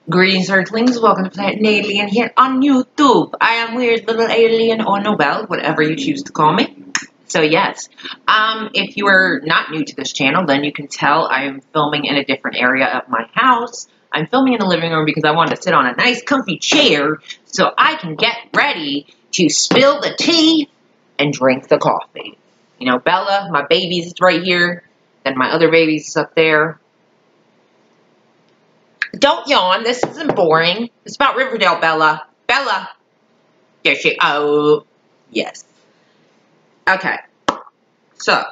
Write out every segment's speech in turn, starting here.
Greetings, Earthlings. Welcome to Planet Alien here on YouTube. I am Weird Little Alien or Nobel, whatever you choose to call me. So yes, if you are not new to this channel, then you can tell I am filming in a different area of my house. I'm filming in the living room because I wanted to sit on a nice comfy chair so I can get ready to spill the tea and drink the coffee. You know, Bella, my baby's right here, and my other baby's up there. Don't yawn. This isn't boring. It's about Riverdale, Bella. Bella. There she. Oh, yes. Okay. So,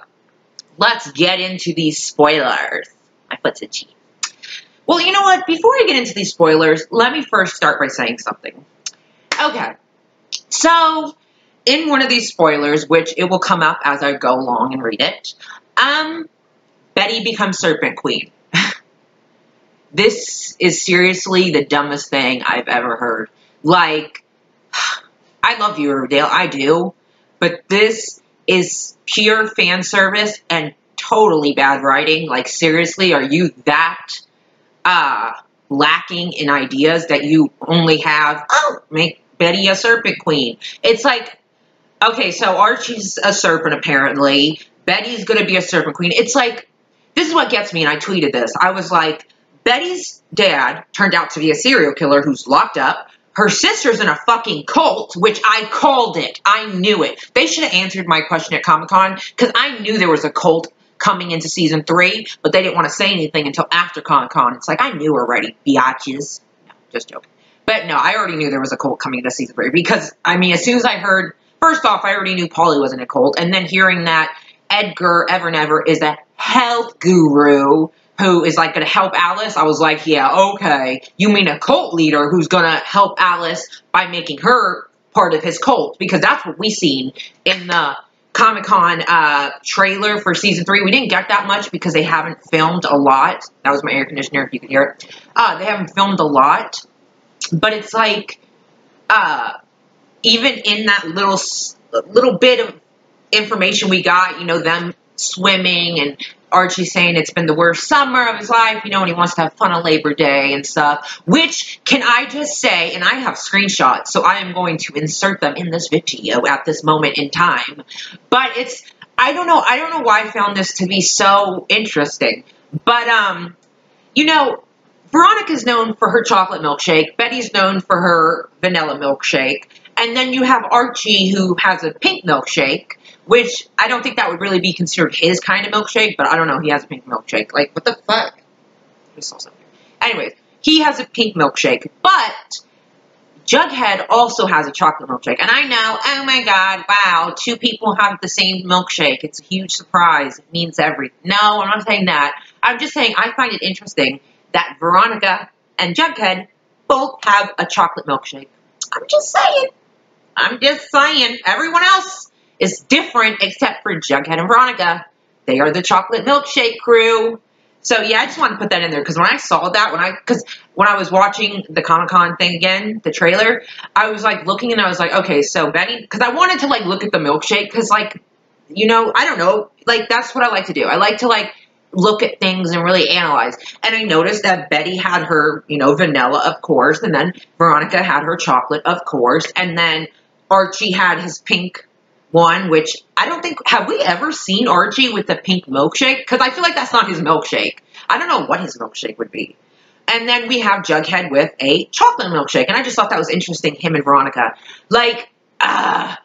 let's get into these spoilers. My foot's itchy. Well, you know what? Before I get into these spoilers, let me first start by saying something. Okay. So, in one of these spoilers, which it will come up as I go along and read it, Betty becomes Serpent Queen. This is seriously the dumbest thing I've ever heard. Like, I love you, Riverdale, I do, but this is pure fan service and totally bad writing. Like, seriously, are you that lacking in ideas that you only have, oh, make Betty a Serpent Queen? It's like, okay, so Archie's a serpent, apparently. Betty's gonna be a Serpent Queen. It's like, this is what gets me, and I tweeted this. I was like, Betty's dad turned out to be a serial killer who's locked up. Her sister's in a fucking cult, which I called it. I knew it. They should have answered my question at Comic-Con, because I knew there was a cult coming into Season 3, but they didn't want to say anything until after Comic-Con. It's like, I knew already, biatches. No, just joking. But no, I already knew there was a cult coming into Season 3, because, I mean, as soon as I heard, first off, I already knew Polly was in a cult, and then hearing that Edgar Evernever is a health guru who is, like, going to help Alice, I was like, yeah, okay. You mean a cult leader who's going to help Alice by making her part of his cult? Because that's what we seen in the Comic-Con trailer for Season 3. We didn't get that much because they haven't filmed a lot. That was my air conditioner, if you could hear it. They haven't filmed a lot. But it's like, even in that little bit of information we got, you know, them swimming and Archie saying it's been the worst summer of his life, you know, and he wants to have fun on Labor Day and stuff, which, can I just say, and I have screenshots, so I am going to insert them in this video at this moment in time, but it's, I don't know why I found this to be so interesting, but, you know, Veronica's known for her chocolate milkshake, Betty's known for her vanilla milkshake, and then you have Archie who has a pink milkshake, which I don't think that would really be considered his kind of milkshake, but I don't know, he has a pink milkshake. Like, what the fuck? I saw something. Anyways, he has a pink milkshake, but Jughead also has a chocolate milkshake. And I know, oh my god, wow, two people have the same milkshake. It's a huge surprise. It means everything. No, I'm not saying that. I'm just saying I find it interesting that Veronica and Jughead both have a chocolate milkshake. I'm just saying. I'm just saying. Everyone else is different except for Jughead and Veronica. They are the chocolate milkshake crew. So yeah, I just want to put that in there because when I saw that, when I was watching the Comic-Con thing again, the trailer, I was like looking and I was like, okay, so Betty, because I wanted to like look at the milkshake because like, you know, I don't know, like that's what I like to do. I like to like look at things and really analyze. And I noticed that Betty had her, you know, vanilla, of course, and then Veronica had her chocolate, of course, and then Archie had his pink one, which I don't think, have we ever seen Archie with a pink milkshake? Because I feel like that's not his milkshake. I don't know what his milkshake would be. And then we have Jughead with a chocolate milkshake, and I just thought that was interesting, him and Veronica. Like I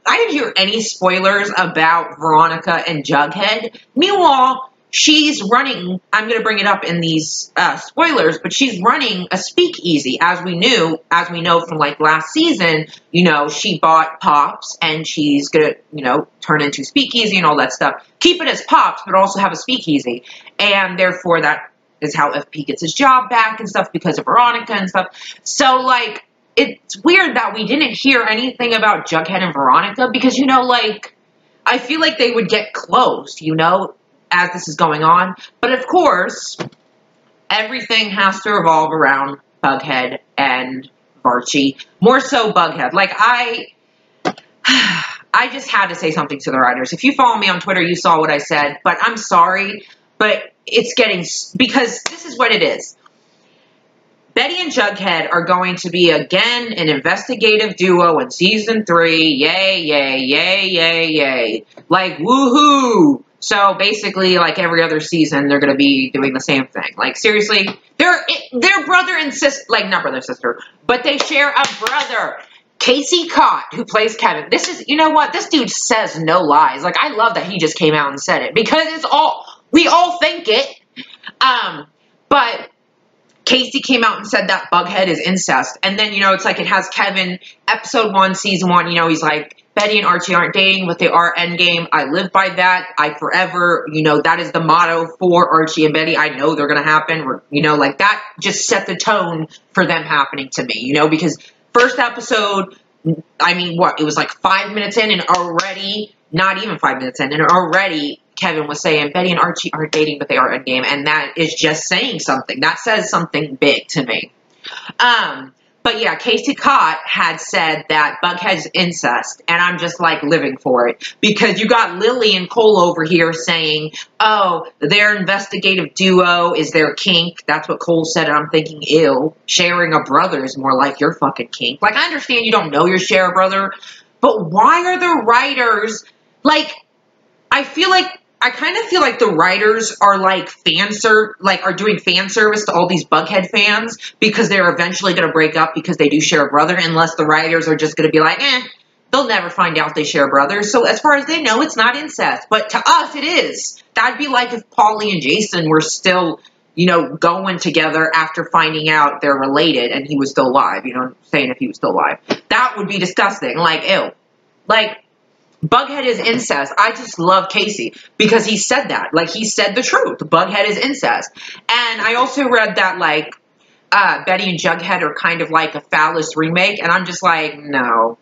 didn't hear any spoilers about Veronica and Jughead. Meanwhile, she's running, I'm going to bring it up in these spoilers, but she's running a speakeasy, as we know from like last season, you know, she bought Pops and she's going to, you know, turn into speakeasy and all that stuff. Keep it as Pops, but also have a speakeasy. And therefore that is how FP gets his job back and stuff because of Veronica and stuff. So like, it's weird that we didn't hear anything about Jughead and Veronica because, you know, like, I feel like they would get close, you know, as this is going on. But of course, everything has to revolve around Bughead and Archie. More so Bughead. Like, I just had to say something to the writers. If you follow me on Twitter, you saw what I said. But I'm sorry, but it's getting, because this is what it is. Betty and Jughead are going to be, again, an investigative duo in season 3. Yay, yay, yay, yay, yay. Like, woohoo! So, basically, like every other season, they're going to be doing the same thing. Like, seriously, they're brother and sister, like, not brother and sister, but they share a brother. Casey Cott, who plays Kevin. This is, you know what? This dude says no lies. Like, I love that he just came out and said it. Because we all think it. But Casey came out and said that Bughead is incest. And then, you know, it's like it has Kevin, episode 1, season 1, you know, he's like, Betty and Archie aren't dating, but they are endgame. I live by that. I forever, you know, that is the motto for Archie and Betty. I know they're going to happen. You know, like that just set the tone for them happening to me, you know, because first episode, I mean, what? It was like 5 minutes in and already, not even 5 minutes in, and already Kevin was saying Betty and Archie aren't dating, but they are endgame. And that is just saying something. That says something big to me. But yeah, Casey Cott had said that Bughead's incest, and I'm just like living for it. Because you got Lily and Cole over here saying, oh, their investigative duo is their kink. That's what Cole said, and I'm thinking, ew, sharing a brother is more like your fucking kink. Like, I understand you don't know your share brother, but why are the writers, like, I kind of feel like the writers are like are doing fan service to all these Bughead fans because they're eventually going to break up because they do share a brother, unless the writers are just going to be like, they'll never find out they share brothers. So as far as they know, it's not incest. But to us, it is. That'd be like if Paulie and Jason were still, you know, going together after finding out they're related and he was still alive. You know what I'm saying? If he was still alive. That would be disgusting. Like, ew. Like, Bughead is incest. I just love Casey because he said that. Like, he said the truth. Bughead is incest. And I also read that, like, Betty and Jughead are kind of like a Phallus remake. And I'm just like, no.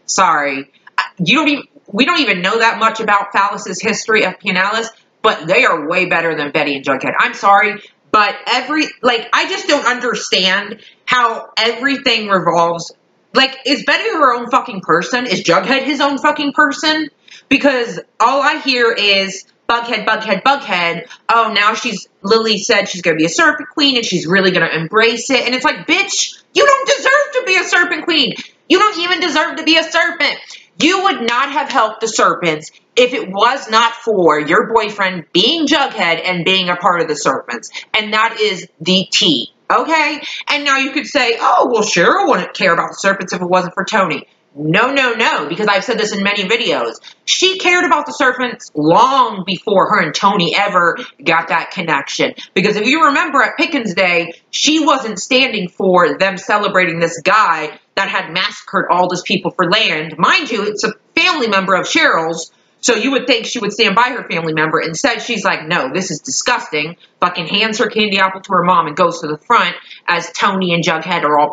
Sorry. We don't even know that much about Phallus's history of Pianalis, but they are way better than Betty and Jughead. I'm sorry, but I just don't understand how everything revolves. Like, is Betty her own fucking person? Is Jughead his own fucking person? Because all I hear is Bughead, Bughead, Bughead. Oh, now Lily said she's going to be a serpent queen and she's really going to embrace it. And it's like, bitch, you don't deserve to be a serpent queen. You don't even deserve to be a serpent. You would not have helped the serpents if it was not for your boyfriend being Jughead and being a part of the serpents. And that is the tea. Okay? And now you could say, oh, well, Cheryl wouldn't care about the serpents if it wasn't for Tony. No, because I've said this in many videos. She cared about the serpents long before her and Tony ever got that connection. Because if you remember at Pickens Day, she wasn't standing for them celebrating this guy that had massacred all those people for land. Mind you, it's a family member of Cheryl's. So you would think she would stand by her family member. Instead, she's like, no, this is disgusting. Fucking hands her candy apple to her mom and goes to the front as Tony and Jughead are all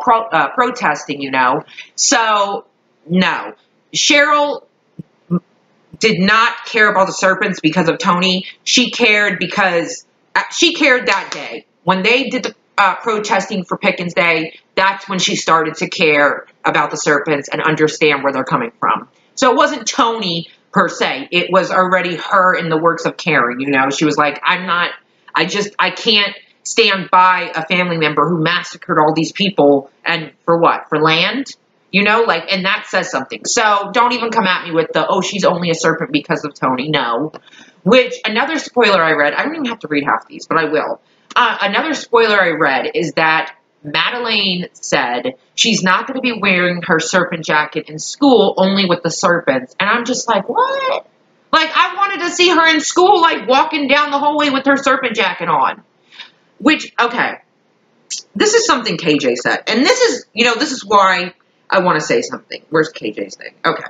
protesting, you know. So, no. Cheryl did not care about the serpents because of Tony. She cared that day. When they did the protesting for Pickens Day, that's when she started to care about the serpents and understand where they're coming from. So it wasn't Tony per se. It was already her in the works of caring, you know. She was like, I can't stand by a family member who massacred all these people, and for what? For land? You know, like, and that says something. So don't even come at me with the, oh, she's only a serpent because of Tony. No. Which, another spoiler I read, I don't even have to read half these, but I will. Another spoiler I read is that Madeleine said she's not going to be wearing her serpent jacket in school, only with the serpents. And I'm just like, what? Like, I wanted to see her in school, like, walking down the hallway with her serpent jacket on. Which, okay, this is something KJ said. And this is, you know, this is why I want to say something. Where's KJ's thing? Okay.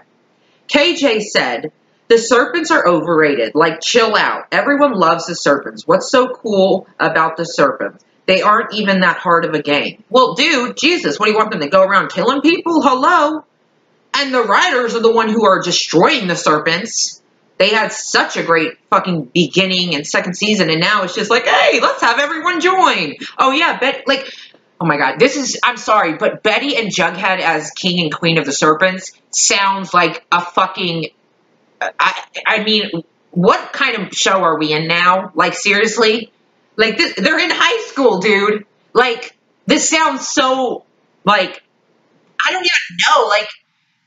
KJ said, the serpents are overrated. Like, chill out. Everyone loves the serpents. What's so cool about the serpents? They aren't even that hard of a game. Well, dude, Jesus, what do you want them to go around killing people? Hello? And the writers are the one who are destroying the serpents. They had such a great fucking beginning and second season, and now it's just like, hey, let's have everyone join. Oh, yeah, oh my God, I'm sorry, but Betty and Jughead as king and queen of the serpents sounds like a fucking, I mean, what kind of show are we in now? Like, seriously? Like, they're in high school, dude. Like, This sounds so, like, I don't even know, like,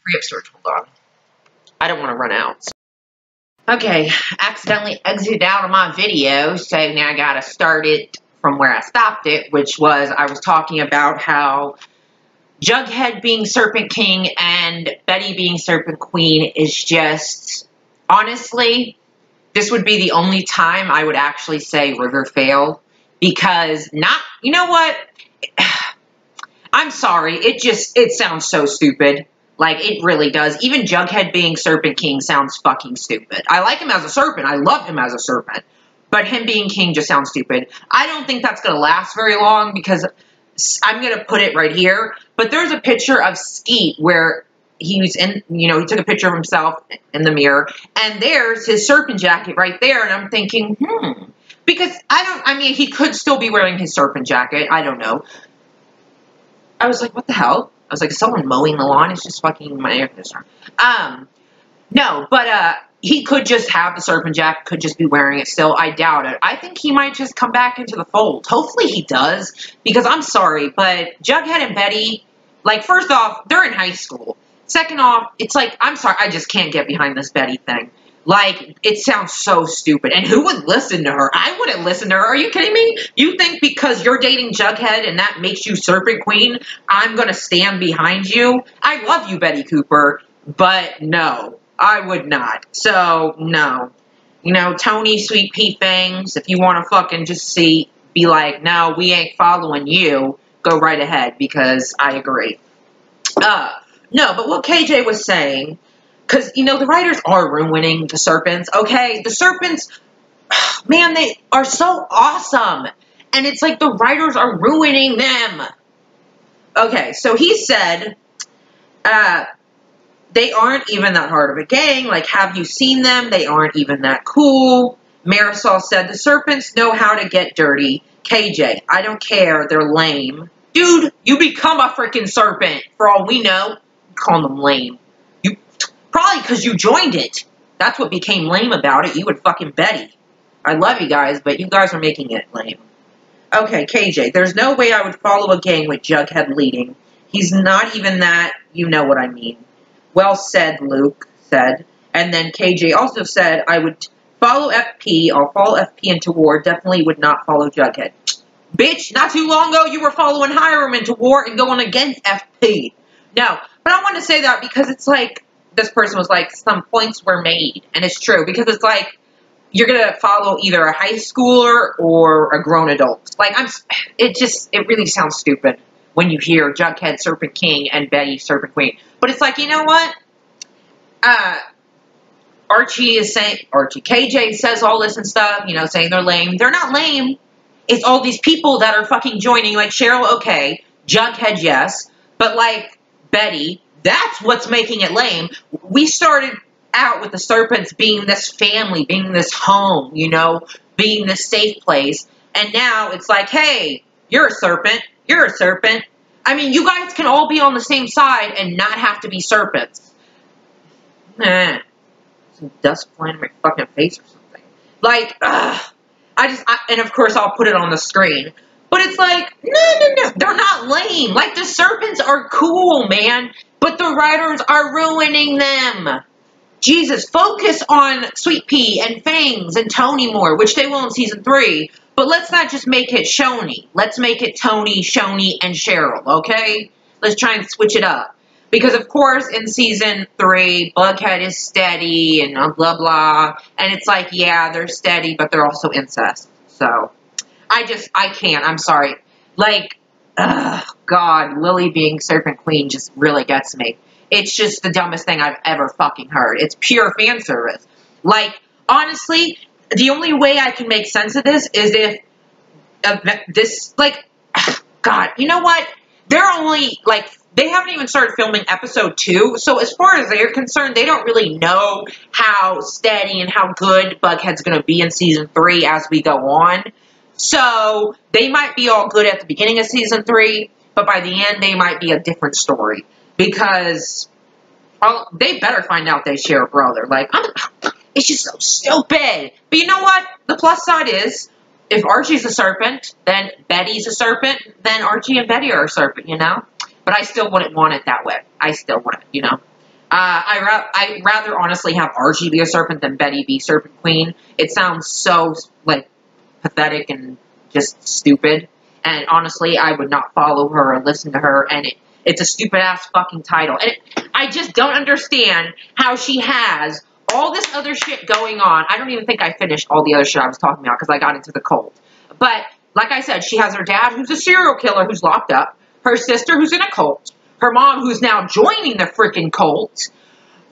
free up storage, hold on. I don't want to run out. Okay, accidentally exited out of my video, so now I gotta start it from where I stopped it, which was, I was talking about how Jughead being Serpent King and Betty being Serpent Queen is just, honestly, this would be the only time I would actually say Riverdale, because you know what? I'm sorry, it sounds so stupid. Like, it really does. Even Jughead being Serpent King sounds fucking stupid. I like him as a serpent. I love him as a serpent. But him being king just sounds stupid. I don't think that's going to last very long, because I'm going to put it right here. But there's a picture of Skeet where he was in, he took a picture of himself in the mirror. And there's his serpent jacket right there. And I'm thinking, because he could still be wearing his serpent jacket. I don't know. I was like, what the hell? I was like, is someone mowing the lawn? It's just fucking my air conditioner. No, but he could just have the serpent jacket, could just be wearing it still. I doubt it. I think he might just come back into the fold. Hopefully he does, because I'm sorry, but Jughead and Betty, like, first off, they're in high school. Second off, it's like, I'm sorry, I just can't get behind this Betty thing. Like, it sounds so stupid. And who would listen to her? I wouldn't listen to her. Are you kidding me? You think because you're dating Jughead and that makes you Serpent Queen, I'm going to stand behind you? I love you, Betty Cooper, but no, I would not. So, no. Tony, Sweet Pea Fangs, if you want to fucking just be like, no, we ain't following you, go right ahead, because I agree. No, but what KJ was saying, because, the writers are ruining the serpents, okay? The serpents, man, they are so awesome. And it's like the writers are ruining them. Okay, so he said, they aren't even that hard of a gang. Like, have you seen them? They aren't even that cool. Marisol said, the serpents know how to get dirty. KJ, I don't care. They're lame. Dude, you become a freaking serpent. For all we know, call them lame. Probably because you joined it. That's what became lame about it. You and fucking Betty. I love you guys, but you guys are making it lame. Okay, KJ, there's no way I would follow a gang with Jughead leading. He's not even that. You know what I mean. Well said, Luke said. And then KJ also said, I would follow FP. I'll follow FP into war. Definitely would not follow Jughead. Bitch, not too long ago, you were following Hiram into war and going against FP. No, but I want to say that because it's like, this person was like, some points were made. And it's true, because it's like, you're going to follow either a high schooler or a grown adult. Like, it really sounds stupid when you hear Jughead Serpent King and Betty Serpent Queen. But it's like, you know what? KJ says all this and stuff, saying they're lame. They're not lame. It's all these people that are fucking joining, like Cheryl, okay. Jughead, yes. But like, Betty, that's what's making it lame. We started out with the serpents being this family, being this home, being this safe place. And now it's like, hey, you're a serpent. You're a serpent. I mean, you guys can all be on the same side and not have to be serpents. Some dust flying in my fucking face or something. Like, and of course I'll put it on the screen. But it's like, no, they're not lame. Like, the serpents are cool, man. But the writers are ruining them. Jesus, focus on Sweet Pea and Fangs and Tony more, which they will in season 3. But let's not just make it Shoney. Let's make it Tony, Shoney, and Cheryl, okay? Let's try and switch it up. Because, of course, in season 3, Bughead is steady and blah, blah. And it's like, yeah, they're steady, but they're also incest. So, I can't. I'm sorry. Like, God, Lily being Serpent Queen just really gets me. It's just the dumbest thing I've ever fucking heard. It's pure fan service. Like, honestly, the only way I can make sense of this is if God, you know what? They're only, they haven't even started filming episode 2, so as far as they're concerned, they don't really know how steady and how good Bughead's going to be in season 3 as we go on. So, they might be all good at the beginning of season 3, but by the end, they might be a different story. Because they better find out they share a brother. Like, it's just so stupid. But you know what? The plus side is, if Archie's a serpent, then Betty's a serpent, then Archie and Betty are a serpent, you know? But I still wouldn't want it that way. I still want it, you know? I'd rather honestly have Archie be a serpent than Betty be Serpent Queen. It sounds so, like, pathetic and just stupid. And honestly, I would not follow her and listen to her. And it's a stupid-ass fucking title. And I just don't understand how she has all this other shit going on. I don't even think I finished all the other shit I was talking about because I got into the cult. But, like I said, she has her dad who's a serial killer who's locked up. Her sister who's in a cult. Her mom who's now joining the freaking cult.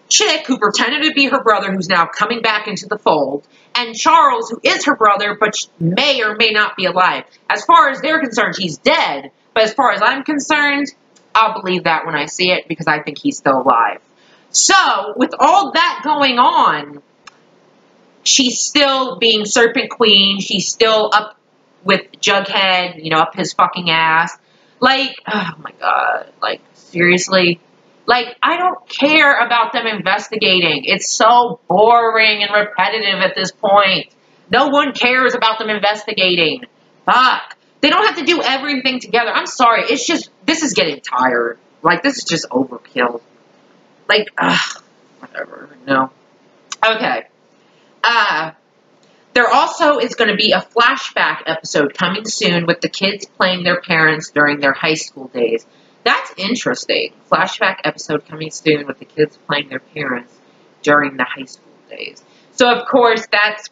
Chick who pretended to be her brother who's now coming back into the fold. And Charles who is her brother but may or may not be alive. As far as they're concerned, he's dead. But as far as I'm concerned, I'll believe that when I see it because I think he's still alive. So, with all that going on, she's still being Serpent Queen. She's still up with Jughead, you know, up his fucking ass. Like, oh my god, like, seriously? Like, I don't care about them investigating. It's so boring and repetitive at this point. No one cares about them investigating. Fuck. They don't have to do everything together. I'm sorry, it's just, this is getting tired. Like, this is just overkill. Like, whatever, no. Okay. There also is going to be a flashback episode coming soon with the kids playing their parents during their high school days. That's interesting. Flashback episode coming soon with the kids playing their parents during the high school days. So, of course, that's,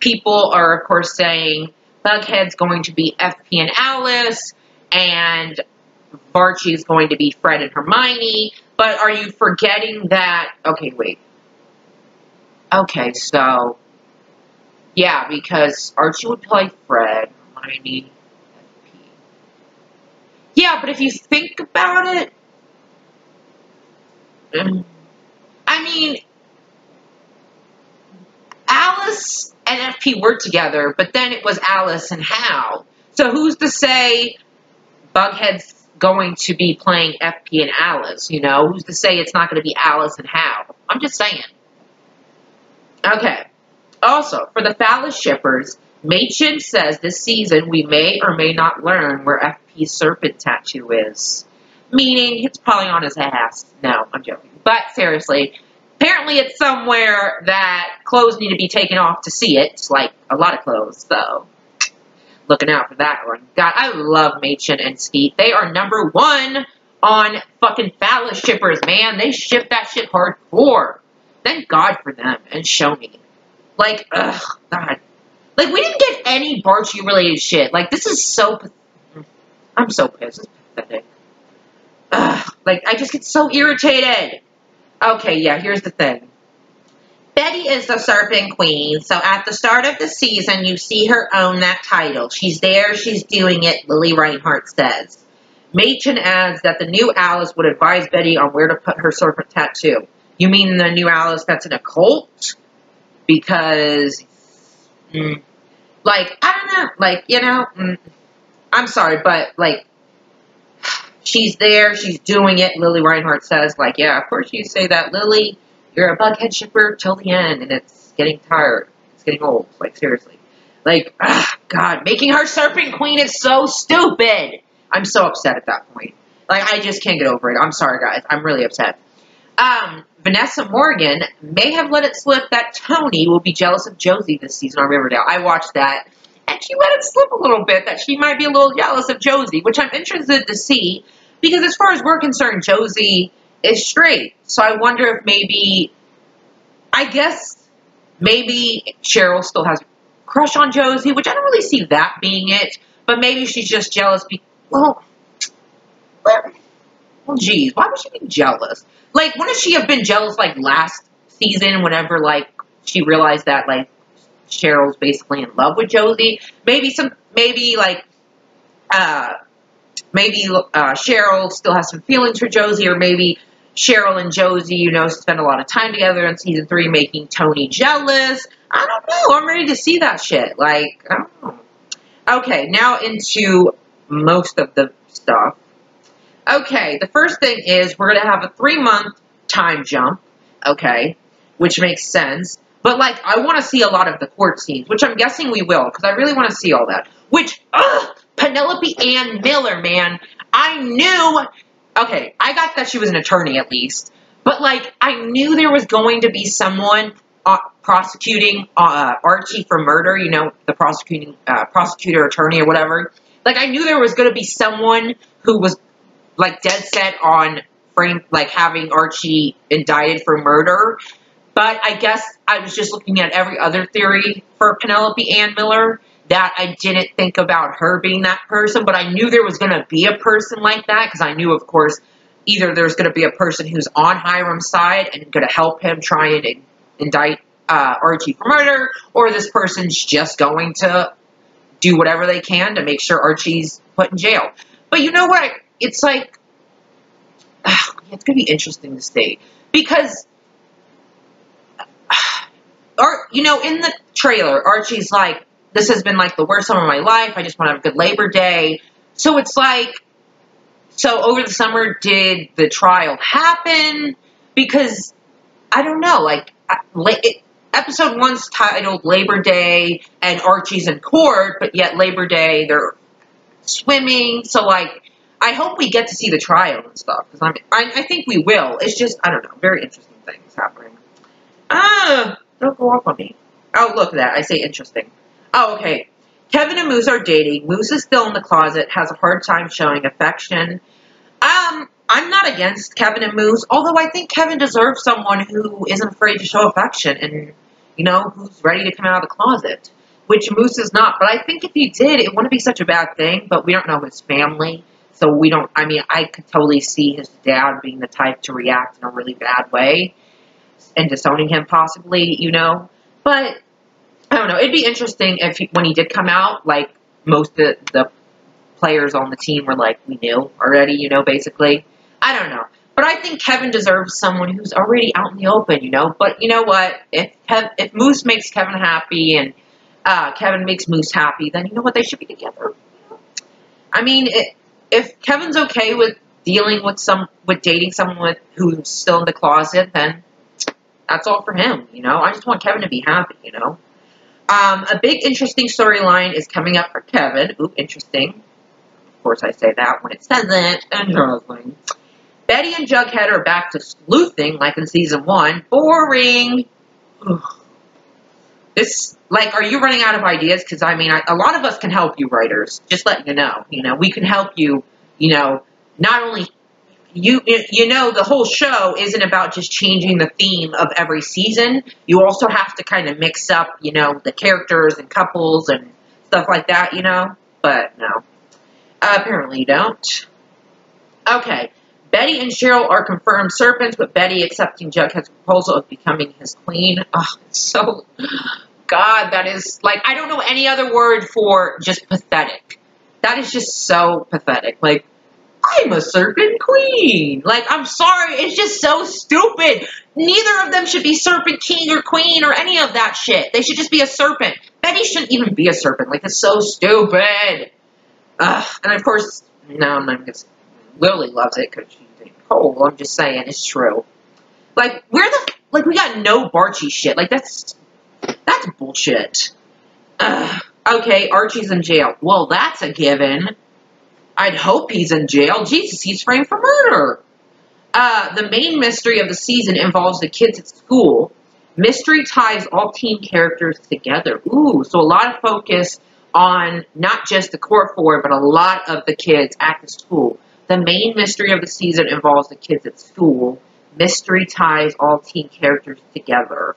people are, of course, saying Bughead's going to be FP and Alice, and Archie's going to be Fred and Hermione. But are you forgetting that, okay, wait. Okay, so, yeah, because Archie would play Fred, Hermione, FP. Yeah, but if you think about it, I mean, Alice and FP were together, but then it was Alice and Hal. So who's to say Bughead's going to be playing FP and Alice, you know? Who's to say it's not going to be Alice and Hal? I'm just saying. Okay. Also, for the phallus shippers, Machen says this season we may or may not learn where FP's serpent tattoo is. Meaning, it's probably on his ass. No, I'm joking. But, seriously, apparently it's somewhere that clothes need to be taken off to see it. It's like a lot of clothes, so looking out for that one. God, I love Machen and Skeet. They are #1 on fucking phallus shippers, man. They ship that shit hardcore. Thank God for them and Shoni. Like, ugh, God. Like, we didn't get any Barchi-related shit. Like, this is so... I'm so pissed. It's pathetic. Ugh. Like, I just get so irritated. Okay, yeah, here's the thing. Betty is the Serpent Queen, so at the start of the season, you see her own that title. She's there, she's doing it, Lily Reinhart says. Machen adds that the new Alice would advise Betty on where to put her serpent tattoo. You mean the new Alice that's in a cult? Because, like, I don't know, like, you know, I'm sorry, but, like, she's there, she's doing it, Lily Reinhart says, like, yeah, of course you say that, Lily, you're a Bughead shipper till the end, and it's getting tired, it's getting old, like, seriously. Like, God, making her Serpent Queen is so stupid! I'm so upset at that point. Like, I just can't get over it. I'm sorry, guys, I'm really upset. Vanessa Morgan may have let it slip that Tony will be jealous of Josie this season on Riverdale. I watched that, and she let it slip a little bit that she might be a little jealous of Josie, which I'm interested to see, because as far as we're concerned, Josie is straight. So I wonder if maybe, I guess, maybe Cheryl still has a crush on Josie, which I don't really see that being it, but maybe she's just jealous well, geez, why would she be jealous? Like, wouldn't she have been jealous, like, last season whenever, like, she realized that, like, Cheryl's basically in love with Josie? Maybe, Cheryl still has some feelings for Josie, or maybe Cheryl and Josie, you know, spend a lot of time together in season 3 making Tony jealous. I don't know. I'm ready to see that shit. Like, I don't know. Okay, now into most of the stuff. Okay, the first thing is we're going to have a 3-month time jump, okay, which makes sense. But, like, I want to see a lot of the court scenes, which I'm guessing we will, because I really want to see all that. Which, Penelope Ann Miller, man. I knew, okay, I got that she was an attorney at least. But, like, I knew there was going to be someone prosecuting Archie for murder, you know, the prosecutor attorney or whatever. Like, I knew there was going to be someone who was, like, dead set on having Archie indicted for murder. But I guess I was just looking at every other theory for Penelope Ann Miller that I didn't think about her being that person. But I knew there was going to be a person like that because I knew, of course, either there's going to be a person who's on Hiram's side and going to help him try and indict Archie for murder, or this person's just going to do whatever they can to make sure Archie's put in jail. But you know what? It's like, it's going to be interesting to see. Because, you know, in the trailer, Archie's like, this has been like the worst summer of my life. I just want to have a good Labor Day. So it's like, so over the summer, did the trial happen? Because, I don't know, like, episode 1's titled Labor Day, and Archie's in court, but yet Labor Day, they're swimming, so, like, I hope we get to see the trial and stuff, because I think we will. It's just, I don't know, very interesting things happening. Don't go off on me. Oh, look at that, I say interesting. Oh, okay. Kevin and Moose are dating. Moose is still in the closet, has a hard time showing affection. I'm not against Kevin and Moose, although I think Kevin deserves someone who isn't afraid to show affection and, you know, who's ready to come out of the closet, which Moose is not. But I think if he did, it wouldn't be such a bad thing, but we don't know his family, so we don't, I mean, I could totally see his dad being the type to react in a really bad way and disowning him possibly, you know, but I don't know, it'd be interesting if when he did come out, like, most of the players on the team were like, we knew already, you know, basically. I don't know. But I think Kevin deserves someone who's already out in the open, you know. But you know what? If Moose makes Kevin happy and Kevin makes Moose happy, then you know what? They should be together. I mean, if Kevin's okay with dealing with dating someone who's still in the closet, then that's all for him, you know. I just want Kevin to be happy, you know. A big interesting storyline is coming up for Kevin. Ooh, interesting. Of course, I say that when it says it. Interesting. Betty and Jughead are back to sleuthing like in season 1. Boring. Ugh. This, like, are you running out of ideas? Because, I mean, a lot of us can help you, writers. Just letting you know. You know, we can help you, you know, not only, you know, the whole show isn't about just changing the theme of every season. You also have to kind of mix up, you know, the characters and couples and stuff like that, you know? But, no. Apparently you don't. Okay. Betty and Cheryl are confirmed serpents, with Betty accepting Jughead's proposal of becoming his queen. Oh, it's so... God, that is... Like, I don't know any other word for just pathetic. That is just so pathetic. Like, I'm a serpent queen. Like, I'm sorry. It's just so stupid. Neither of them should be serpent king or queen or any of that shit. They should just be a serpent. Betty shouldn't even be a serpent. Like, it's so stupid. And of course, no, I'm not gonna... Lily loves it because she's Nicole. I'm just saying, it's true. Like, we got no Barchi shit. Like, that's bullshit. Okay, Archie's in jail. Well, that's a given. I'd hope he's in jail. Jesus, he's framed for murder. The main mystery of the season involves the kids at school. Mystery ties all teen characters together. Ooh, so a lot of focus on not just the core four, but a lot of the kids at the school. The main mystery of the season involves the kids at school. Mystery ties all teen characters together.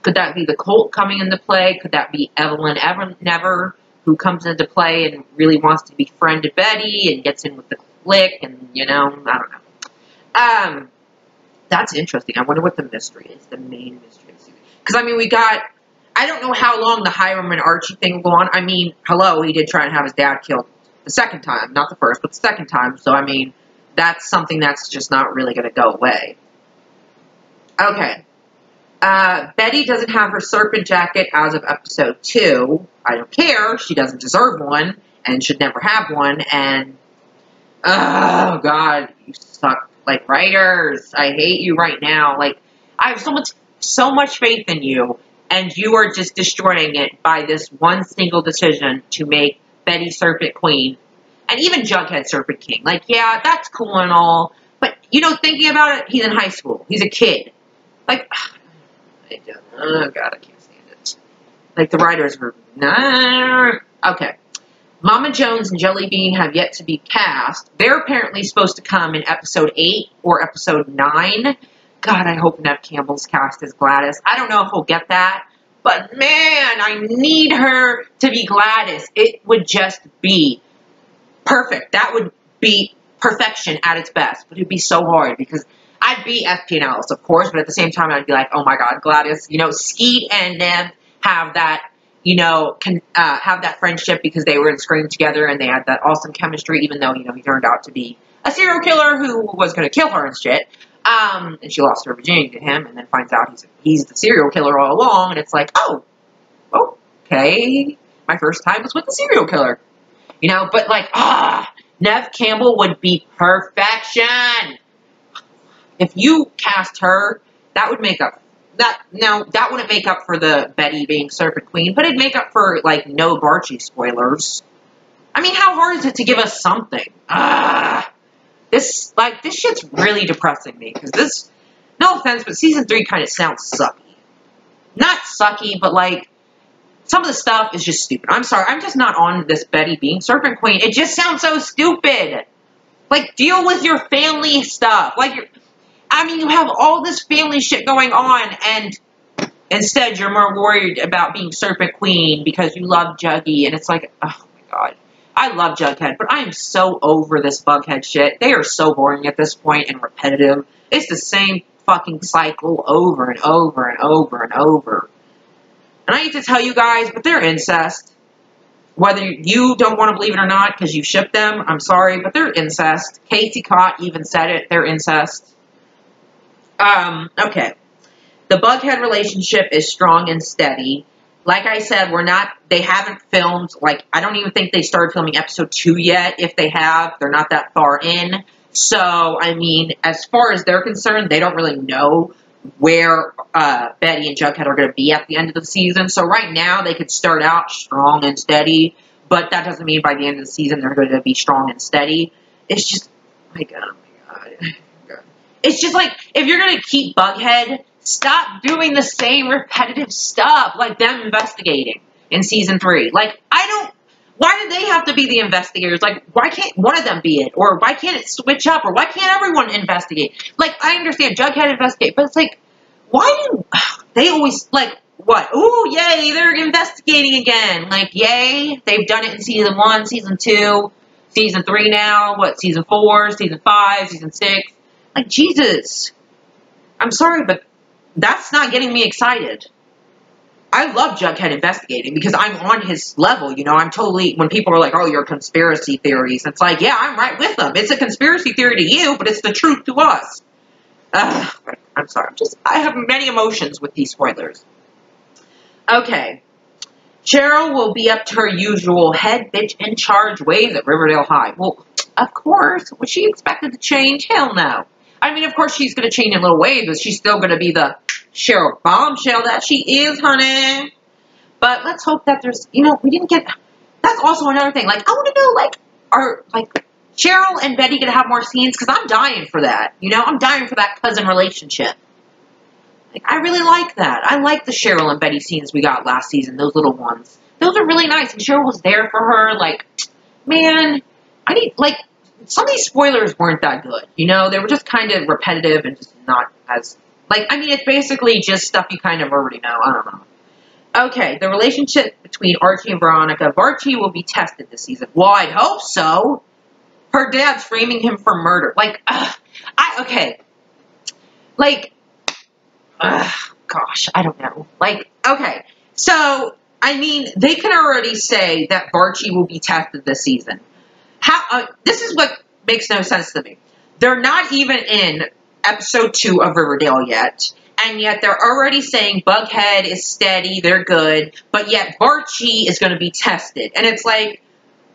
Could that be the cult coming into play? Could that be Evelyn Never, who comes into play and really wants to befriend Betty and gets in with the clique and, you know, I don't know. That's interesting. I wonder what the mystery is, the main mystery of the season. Because, I mean, we got, I don't know how long the Hiram and Archie thing will go on. I mean, hello, he did try and have his dad killed the second time. Not the first, but the second time. So, I mean, that's something that's just not really going to go away. Okay. Betty doesn't have her serpent jacket as of episode 2. I don't care. She doesn't deserve one and should never have one. And, oh, God, you suck. Like, writers, I hate you right now. Like, I have so much so much faith in you, and you are just destroying it by this one single decision to make Betty Serpent Queen, and even Jughead Serpent King. Like, yeah, that's cool and all, but, you know, thinking about it, he's in high school. He's a kid. Like, oh, God, I can't stand it. Like, the writers were, nah. Okay. Mama Jones and Jelly Bean have yet to be cast. They're apparently supposed to come in episode 8 or episode 9. God, I hope Neve Campbell's cast as Gladys. I don't know if we'll get that, but man, I need her to be Gladys. It would just be perfect. That would be perfection at its best, but it'd be so hard because I'd be FP and Alice, of course, but at the same time, I'd be like, oh my God, Gladys. You know, Skeet and Neve have that, you know, have that friendship because they were in Scream together and they had that awesome chemistry, even though, you know, he turned out to be a serial killer who was going to kill her and shit. And she lost her virginity to him and then finds out he's the serial killer all along. And it's like, oh, okay. My first time was with the serial killer. You know, but like, Neve Campbell would be perfection. If you cast her, that would make up. That wouldn't make up for the Betty being Serpent Queen, but it'd make up for, like, no Barchi spoilers. I mean, how hard is it to give us something? This shit's really depressing me, because this, no offense, but season 3 kind of sounds sucky. Not sucky, but, like, some of the stuff is just stupid. I'm sorry, I'm just not on this Betty being Serpent Queen. It just sounds so stupid. Like, deal with your family stuff. Like, I mean, you have all this family shit going on, and instead you're more worried about being Serpent Queen because you love Juggy, and it's like, oh my God. I love Jughead, but I am so over this Bughead shit. They are so boring at this point and repetitive. It's the same fucking cycle over and over and over and over. And I hate to tell you guys, but they're incest. Whether you don't want to believe it or not because you ship them, I'm sorry, but they're incest. Casey Cott even said it. They're incest. Okay. The Bughead relationship is strong and steady. Like I said, they haven't filmed, like, I don't even think they started filming episode 2 yet. If they have, they're not that far in. So, I mean, as far as they're concerned, they don't really know where Betty and Jughead are going to be at the end of the season. So right now, they could start out strong and steady, but that doesn't mean by the end of the season they're going to be strong and steady. It's just, oh my God. It's just like, if you're going to keep Bughead, stop doing the same repetitive stuff, like them investigating in season 3. Like, why do they have to be the investigators? Like, why can't one of them be it? Or why can't it switch up? Or why can't everyone investigate? Like, I understand Jughead investigate, but it's like, why do they always, like, what? Ooh, yay, they're investigating again. Like, yay, they've done it in season 1, season 2, season 3 now, what, season 4, season 5, season 6. Like, Jesus. I'm sorry, but that's not getting me excited. I love Jughead investigating because I'm on his level, you know. I'm totally, when people are like, oh, you're conspiracy theories, it's like, yeah, I'm right with them. It's a conspiracy theory to you, but it's the truth to us. I'm sorry. I have many emotions with these spoilers. Okay. Cheryl will be up to her usual head bitch in charge ways at Riverdale High. Well, of course. Was she expected to change? Hell no. I mean, of course she's going to change in little ways, but she's still going to be the Cheryl bombshell that she is, honey. But let's hope that there's, you know, we didn't get, that's also another thing. Like, I want to know, like, are, like, Cheryl and Betty going to have more scenes? Because I'm dying for that. You know, I'm dying for that cousin relationship. Like, I really like that. I like the Cheryl and Betty scenes we got last season, those little ones. Those are really nice. And Cheryl was there for her. Like, man, I need, like, some of these spoilers weren't that good. You know, they were just kind of repetitive and just not as, like, I mean, it's basically just stuff you kind of already know. I don't know. Okay, the relationship between Archie and Veronica. Archie will be tested this season. Well, I'd hope so. Her dad's framing him for murder. Like, okay. Like, gosh, I don't know. Like, okay. So, I mean, they can already say that Archie will be tested this season. This is what makes no sense to me. They're not even in episode 2 of Riverdale yet. And yet they're already saying Bughead is steady, they're good, but yet Archie is going to be tested. And it's like,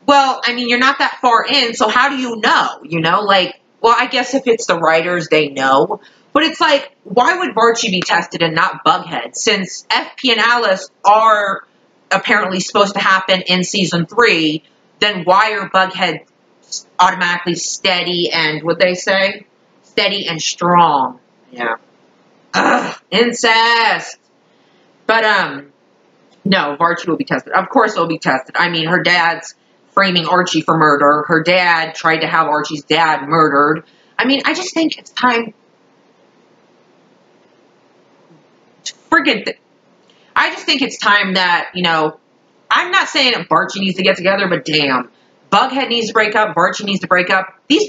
well, I mean, you're not that far in, so how do you know? You know, like, well, I guess if it's the writers, they know. But it's like, why would Archie be tested and not Bughead? Since FP and Alice are apparently supposed to happen in season 3, then why are Bughead automatically steady and, what'd they say? Steady and strong. Yeah. Ugh, incest. But, no, Archie will be tested. Of course it'll be tested. I mean, her dad's framing Archie for murder. Her dad tried to have Archie's dad murdered. I mean, I just think it's time. Forget that. I just think it's time that, you know, I'm not saying that Archie needs to get together, but damn. Bughead needs to break up. Archie needs to break up. These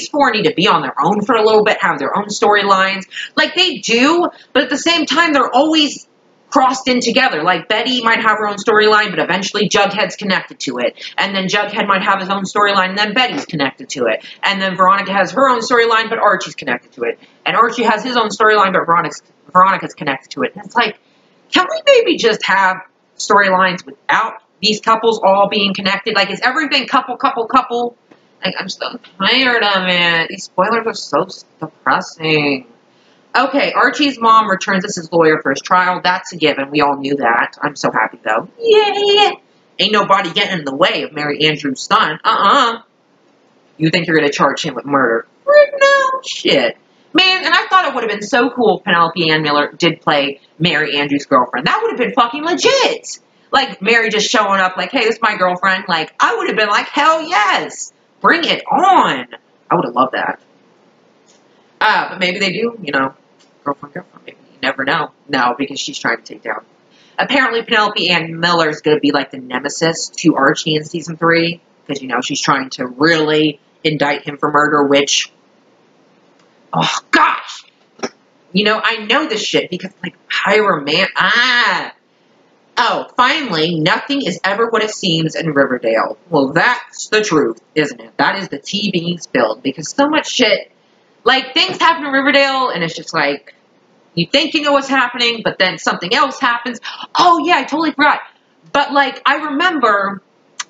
four need to be on their own for a little bit, have their own storylines. Like, they do, but at the same time, they're always crossed in together. Like, Betty might have her own storyline, but eventually Jughead's connected to it. And then Jughead might have his own storyline, and then Betty's connected to it. And then Veronica has her own storyline, but Archie's connected to it. And Archie has his own storyline, but Veronica's connected to it. And it's like, can we maybe just have storylines without these couples all being connected? Like, is everything couple? Like, I'm so tired of it. These spoilers are so depressing. Okay, Archie's mom returns as his lawyer for his trial. That's a given. We all knew that. I'm so happy, though. Yeah. Ain't nobody getting in the way of Mary Andrews' son. You think you're going to charge him with murder? No. Shit. Man, and I thought it would have been so cool if Penelope Ann Miller did play Mary Andrews' girlfriend. That would have been fucking legit. Like, Mary just showing up like, hey, this is my girlfriend. Like, I would have been like, hell yes. Bring it on. I would have loved that. But maybe they do, you know, girlfriend. Maybe you never know. No, because she's trying to take down. Apparently, Penelope Ann Miller is going to be like the nemesis to Archie in season 3. Because, you know, she's trying to really indict him for murder, which... Oh, gosh. You know, I know this shit because, like, Oh, finally, nothing is ever what it seems in Riverdale. Well, that's the truth, isn't it? That is the tea being spilled because so much shit, like, things happen in Riverdale and it's just like, you think you know what's happening, but then something else happens. Oh, yeah, I totally forgot. But, like, I remember,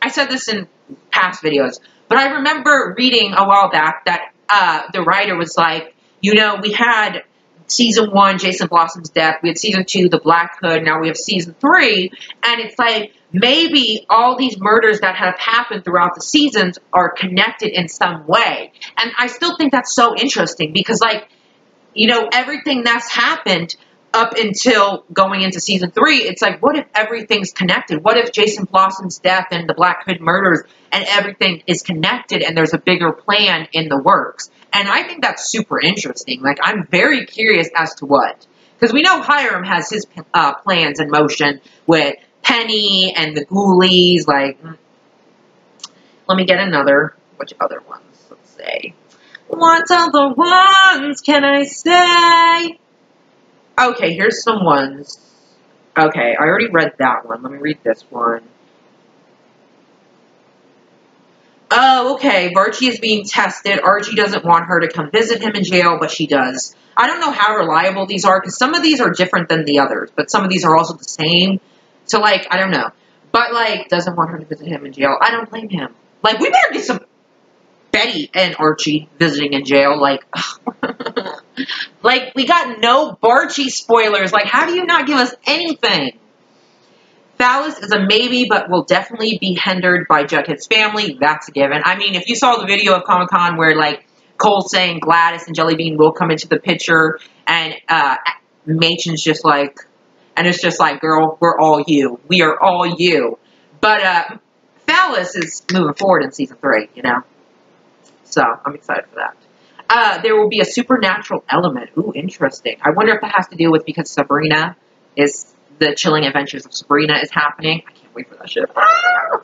I said this in past videos, but I remember reading a while back that the writer was like, you know, we had season 1, Jason Blossom's death. We had season 2, the Black Hood. Now we have season 3. And it's like, maybe all these murders that have happened throughout the seasons are connected in some way. And I still think that's so interesting because, like, you know, everything that's happened up until going into season 3, it's like, what if everything's connected? What if Jason Blossom's death and the Black Hood murders and everything is connected and there's a bigger plan in the works? And I think that's super interesting. Like, I'm very curious as to what. Because we know Hiram has his plans in motion with Penny and the Ghoulies. Like, let me get another. Which other ones? Let's say. What other ones can I say? Okay, here's some ones. Okay, I already read that one. Let me read this one. Oh, okay, Archie is being tested. Archie doesn't want her to come visit him in jail, but she does. I don't know how reliable these are, because some of these are different than the others, but some of these are also the same. So, like, I don't know. But, like, doesn't want her to visit him in jail. I don't blame him. Like, we better get some Betty and Archie visiting in jail. Like, like, we got no Barchie spoilers. Like, how do you not give us anything? Phallus is a maybe, but will definitely be hindered by Jughead's family. That's a given. I mean, if you saw the video of Comic-Con where, like, Cole's saying Gladys and Jellybean will come into the picture, and Machen's just like, and it's just like, girl, we're all you. We are all you. But Phallus is moving forward in season 3, you know? So, I'm excited for that. There will be a supernatural element. Ooh, interesting. I wonder if that has to do with because Sabrina is... The Chilling Adventures of Sabrina is happening. I can't wait for that shit. Ah!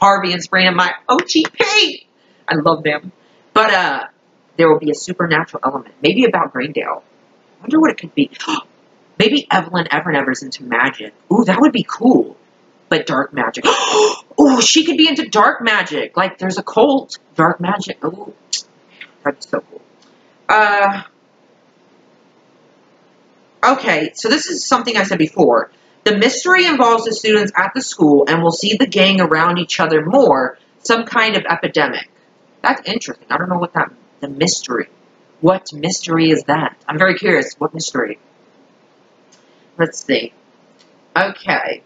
Harvey and Sabrina, my OTP. I love them. But there will be a supernatural element. Maybe about Greendale. I wonder what it could be. Maybe Evelyn Evernever's into magic. Ooh, that would be cool. But dark magic. Ooh, she could be into dark magic. Like, there's a cult. Dark magic. Ooh, that's so cool. Okay, so this is something I said before. The mystery involves the students at the school and will see the gang around each other more, some kind of epidemic. That's interesting. I don't know what the mystery. What mystery is that? I'm very curious. What mystery? Let's see. Okay.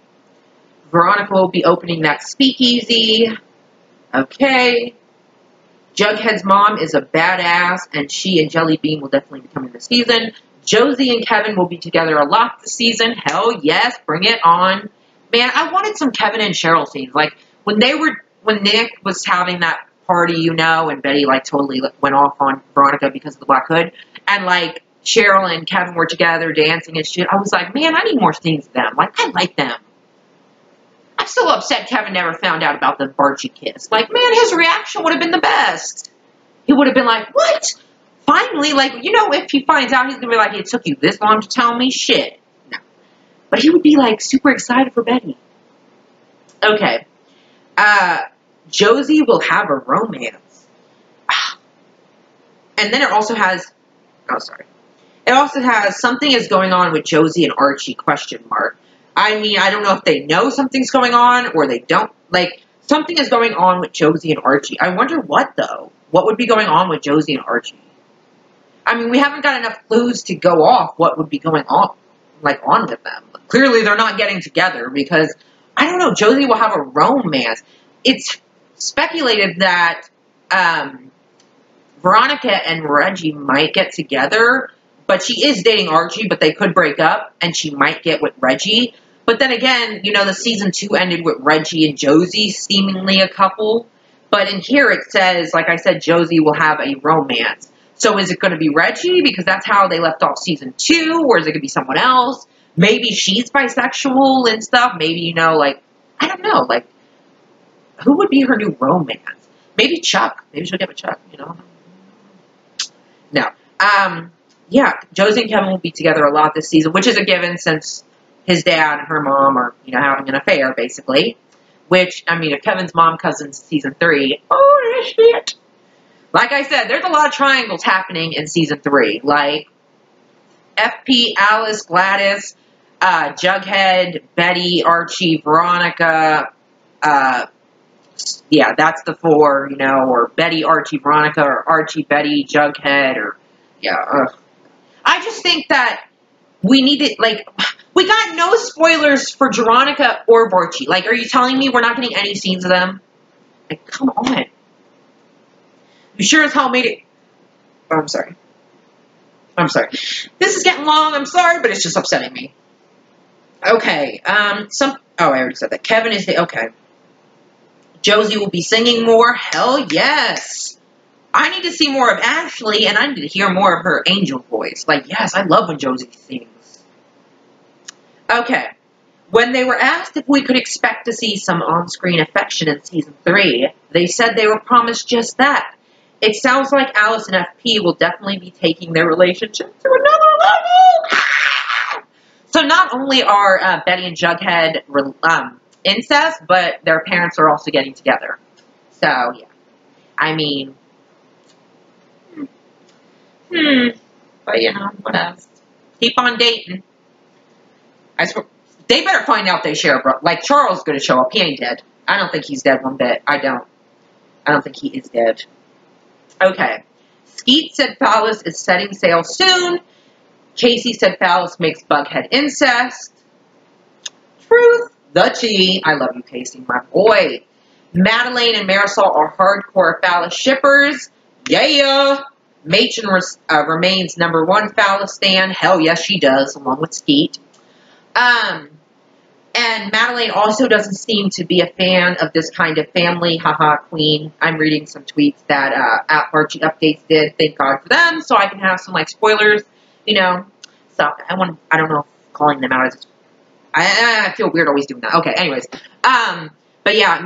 Veronica will be opening that speakeasy. Okay. Jughead's mom is a badass, and she and Jelly Bean will definitely be coming this season. Josie and Kevin will be together a lot this season. Hell yes, bring it on. Man, I wanted some Kevin and Cheryl scenes. Like, when Nick was having that party, you know, and Betty, like, totally went off on Veronica because of the Black Hood, and, like, Cheryl and Kevin were together dancing and shit, I was like, man, I need more scenes of them. Like, I like them. I'm still upset Kevin never found out about the Barchi kiss. Like, man, his reaction would have been the best. He would have been like, what? Finally, like, you know, if he finds out, he's going to be like, it took you this long to tell me? Shit. No. But he would be, like, super excited for Betty. Okay. Josie will have a romance. And then it also has, oh, sorry. It also has something is going on with Josie and Archie, question mark. I mean, I don't know if they know something's going on or they don't. Like, something is going on with Josie and Archie. I wonder what, though. What would be going on with Josie and Archie? I mean, we haven't got enough clues to go off what would be going on, like, on with them. Clearly, they're not getting together because, I don't know, Josie will have a romance. It's speculated that Veronica and Reggie might get together, but she is dating Archie, but they could break up, and she might get with Reggie. But then again, you know, the season 2 ended with Reggie and Josie seemingly a couple. But in here it says, like I said, Josie will have a romance. So is it going to be Reggie? Because that's how they left off season 2. Or is it going to be someone else? Maybe she's bisexual and stuff. Maybe, you know, like, I don't know. Like, who would be her new romance? Maybe Chuck. Maybe she'll get with Chuck, you know. No. Yeah, Josie and Kevin will be together a lot this season, which is a given since his dad and her mom are, you know, having an affair, basically. Which, I mean, if Kevin's mom cousin's season 3, oh, shit. Like I said, there's a lot of triangles happening in season 3. Like, FP, Alice, Gladys, Jughead, Betty, Archie, Veronica, yeah, that's the 4, you know, or Betty, Archie, Veronica, or Archie, Betty, Jughead, or, yeah, I just think that we need it, like, we got no spoilers for Veronica or Archie. Like, are you telling me we're not getting any scenes of them? Like, come on. You sure as hell made it. Oh, I'm sorry. I'm sorry. This is getting long. I'm sorry, but it's just upsetting me. Okay. Oh, I already said that. Kevin is the, okay. Josie will be singing more. Hell yes. I need to see more of Ashley, and I need to hear more of her angel voice. Like, yes, I love when Josie sings. Okay. When they were asked if we could expect to see some on-screen affection in season 3, they said they were promised just that. It sounds like Alice and FP will definitely be taking their relationship to another level. So not only are Betty and Jughead incest, but their parents are also getting together. So, yeah. I mean, but, you know, what else? Keep on dating. I swear, they better find out they share a brother. Like, Charles is going to show up. He ain't dead. I don't think he's dead one bit. I don't think he is dead. Okay. Skeet said Phallus is setting sail soon. Casey said Phallus makes Bughead incest. Truth. The tea. I love you, Casey, my boy. Madeline and Marisol are hardcore Phallus shippers. Yeah. Machen remains #1 Phallus stan. Hell yes, she does, along with Skeet. And Madeline also doesn't seem to be a fan of this kind of family. Haha, queen. I'm reading some tweets that Archie Updates did. Thank God for them, so I can have some, like, spoilers, you know. So, I don't know if calling them out is... I feel weird always doing that. Okay, anyways. But yeah,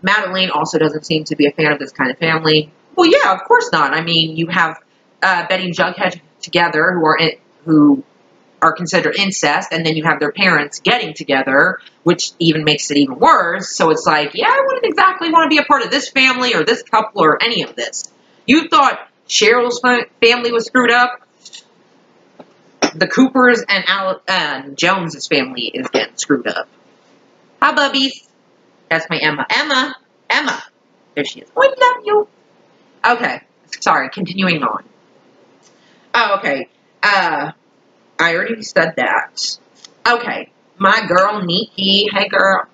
Madeline also doesn't seem to be a fan of this kind of family. Well, yeah, of course not. I mean, you have Betty and Jughead together who are considered incest, and then you have their parents getting together, which even makes it even worse. So it's like, yeah, I wouldn't exactly want to be a part of this family or this couple or any of this. You thought Cheryl's family was screwed up? The Coopers and Jones's family is getting screwed up. Hi, bubbies. That's my Emma. Emma. There she is. Oh, I love you. Okay. Sorry, continuing on. Oh, okay. I already said that. Okay. My girl, Nikki. Hey, girl.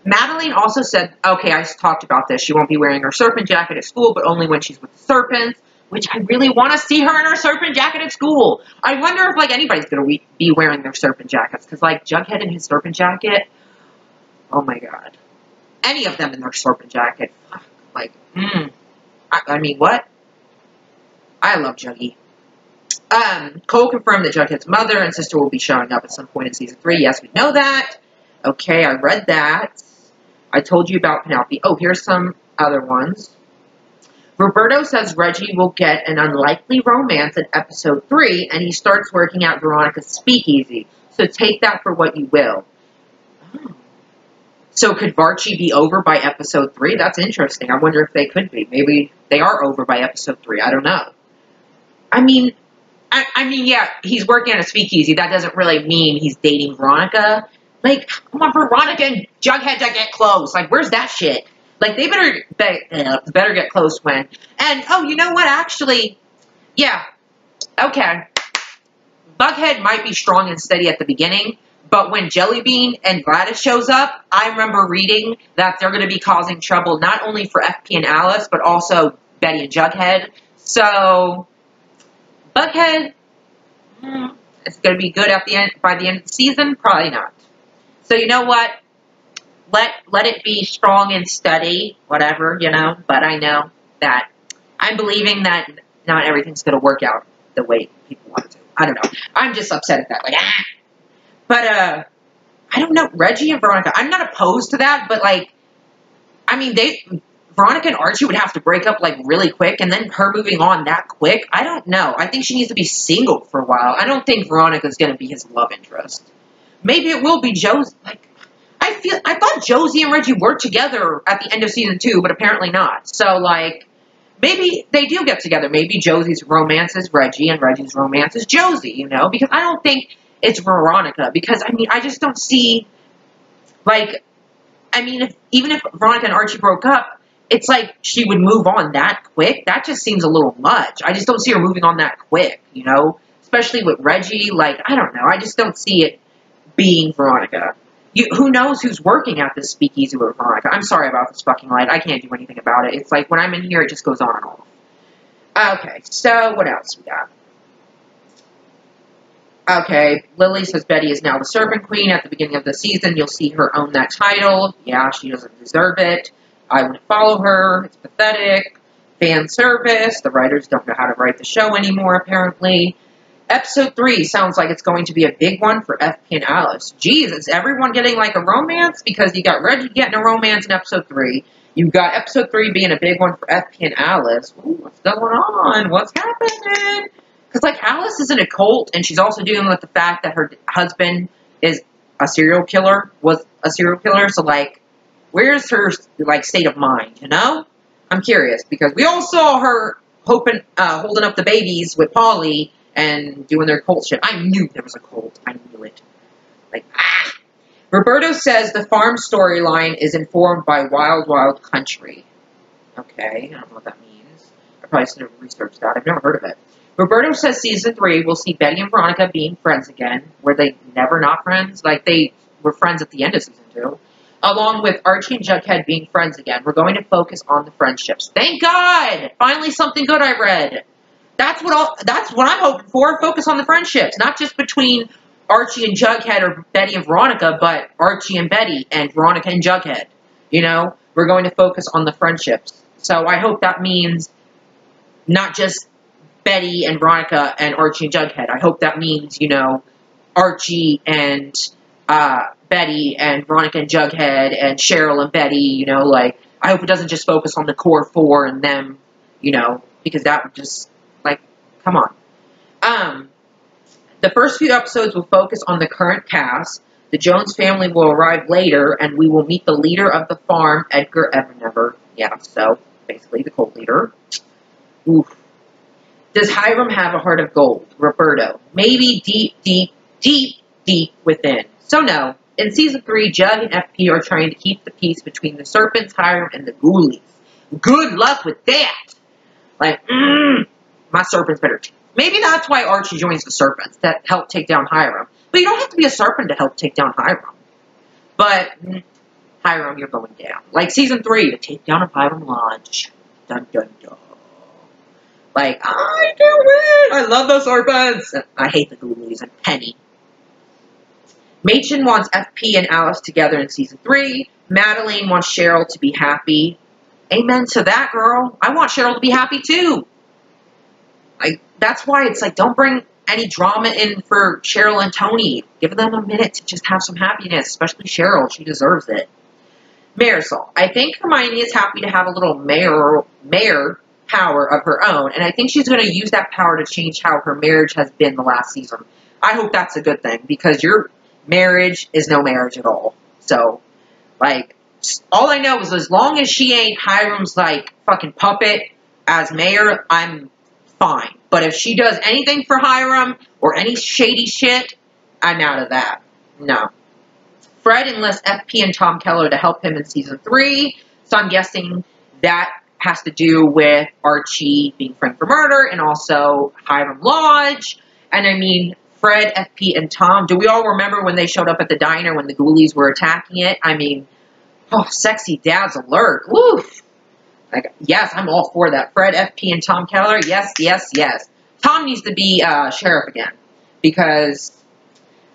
Madeline also said, okay, I talked about this. She won't be wearing her serpent jacket at school, but only when she's with the serpents, which I really want to see her in her serpent jacket at school. I wonder if, like, anybody's going to be wearing their serpent jackets, because, like, Jughead in his serpent jacket, oh, my God. Any of them in their serpent jacket, like, I mean, what? I love Juggy. Cole confirmed that Jughead's mother and sister will be showing up at some point in season 3. Yes, we know that. Okay, I read that. I told you about Penelope. Oh, here's some other ones. Roberto says Reggie will get an unlikely romance in episode 3, and he starts working at Veronica's speakeasy. So take that for what you will. Oh. So could Varchi be over by episode 3? That's interesting. I wonder if they could be. Maybe they are over by episode 3. I don't know. I mean, yeah, he's working at a speakeasy. That doesn't really mean he's dating Veronica. Like, come on, Veronica and Jughead to get close. Like, where's that shit? Like, they better get close when. And, oh, you know what? Actually, yeah, okay. Bughead might be strong and steady at the beginning, but when Jellybean and Gladys shows up, I remember reading that they're going to be causing trouble not only for FP and Alice, but also Betty and Jughead. So, Bughead, it's going to be good at the end by the end of the season? Probably not. So, you know what? Let it be strong and steady, whatever, you know. But I know that I'm believing that not everything's going to work out the way people want it to. I don't know. I'm just upset at that. Like, But, I don't know. Reggie and Veronica, I'm not opposed to that, but, like, I mean, Veronica and Archie would have to break up, like, really quick, and then her moving on that quick. I don't know. I think she needs to be single for a while. I don't think Veronica's going to be his love interest. Maybe it will be Josie. Like, I thought Josie and Reggie were together at the end of season 2, but apparently not. So, like, maybe they do get together. Maybe Josie's romance is Reggie and Reggie's romance is Josie, you know? Because I don't think it's Veronica. Because, I mean, I just don't see, like, I mean, even if Veronica and Archie broke up, it's like she would move on that quick. That just seems a little much. I just don't see her moving on that quick, you know? Especially with Reggie. Like, I don't know. I just don't see it being Veronica. Who knows who's working at this speakeasy with Veronica? I'm sorry about this fucking light. I can't do anything about it. It's like when I'm in here, it just goes on and off. Okay, so what else we got? Okay, Lily says Betty is now the Serpent Queen. At the beginning of the season, you'll see her own that title. Yeah, she doesn't deserve it. I wouldn't follow her. It's pathetic. Fan service. The writers don't know how to write the show anymore, apparently. Episode 3 sounds like it's going to be a big one for FP and Alice. Jeez, is everyone getting like a romance? Because you got Reggie getting a romance in episode 3. You've got episode 3 being a big one for FP and Alice. Ooh, what's going on? What's happening? Because like Alice is in a cult, and she's also dealing with the fact that her husband is a serial killer, was a serial killer. So like, where's her like state of mind? You know, I'm curious because we all saw her holding up the babies with Polly. And doing their cult shit. I knew there was a cult. I knew it. Like, Roberto says the farm storyline is informed by Wild Wild Country. Okay, I don't know what that means. I probably should have researched that. I've never heard of it. Roberto says season 3 we'll see Betty and Veronica being friends again. Were they never not friends? Like, they were friends at the end of season 2. Along with Archie and Jughead being friends again. We're going to focus on the friendships. Thank God! Finally something good I read. That's what I'm hoping for. Focus on the friendships, not just between Archie and Jughead or Betty and Veronica, but Archie and Betty and Veronica and Jughead. You know, we're going to focus on the friendships. So I hope that means not just Betty and Veronica and Archie and Jughead. I hope that means, you know, Archie and Betty and Veronica and Jughead and Cheryl and Betty. You know, like I hope it doesn't just focus on the core 4 and them. You know, because that would just. Like, come on. The first few episodes will focus on the current cast. The Jones family will arrive later, and we will meet the leader of the farm, Edgar Evernever. Yeah, so, basically the cult leader. Oof. Does Hiram have a heart of gold? Roberto. Maybe deep, deep, deep, deep within. So no. In season 3, Jug and FP are trying to keep the peace between the Serpents, Hiram, and the Ghoulies. Good luck with that! Like, My serpent's better teeth. Maybe that's why Archie joins the serpents, that help take down Hiram. But you don't have to be a serpent to help take down Hiram. But, Hiram, you're going down. Like season 3, the takedown of Hiram Lodge. Dun, dun, dun. Like, I do it! I love those serpents! I hate the Ghoulies and Penny. Machen wants FP and Alice together in season 3. Madeline wants Cheryl to be happy. Amen to that, girl. I want Cheryl to be happy, too. Like, that's why it's like, don't bring any drama in for Cheryl and Tony. Give them a minute to just have some happiness, especially Cheryl. She deserves it. Marisol. I think Hermione is happy to have a little mayor power of her own, and I think she's going to use that power to change how her marriage has been the last season. I hope that's a good thing, because your marriage is no marriage at all. So, like, all I know is as long as she ain't Hiram's, like, fucking puppet as mayor, I'm fine. But if she does anything for Hiram or any shady shit, I'm out of that. No. Fred enlists FP and Tom Keller to help him in season 3, so I'm guessing that has to do with Archie being framed for murder and also Hiram Lodge. And I mean, Fred, FP, and Tom, do we all remember when they showed up at the diner when the Ghoulies were attacking it? I mean, oh, sexy dads alert. Woo! Like, yes, I'm all for that. Fred, FP, and Tom Keller, yes, yes, yes. Tom needs to be sheriff again, because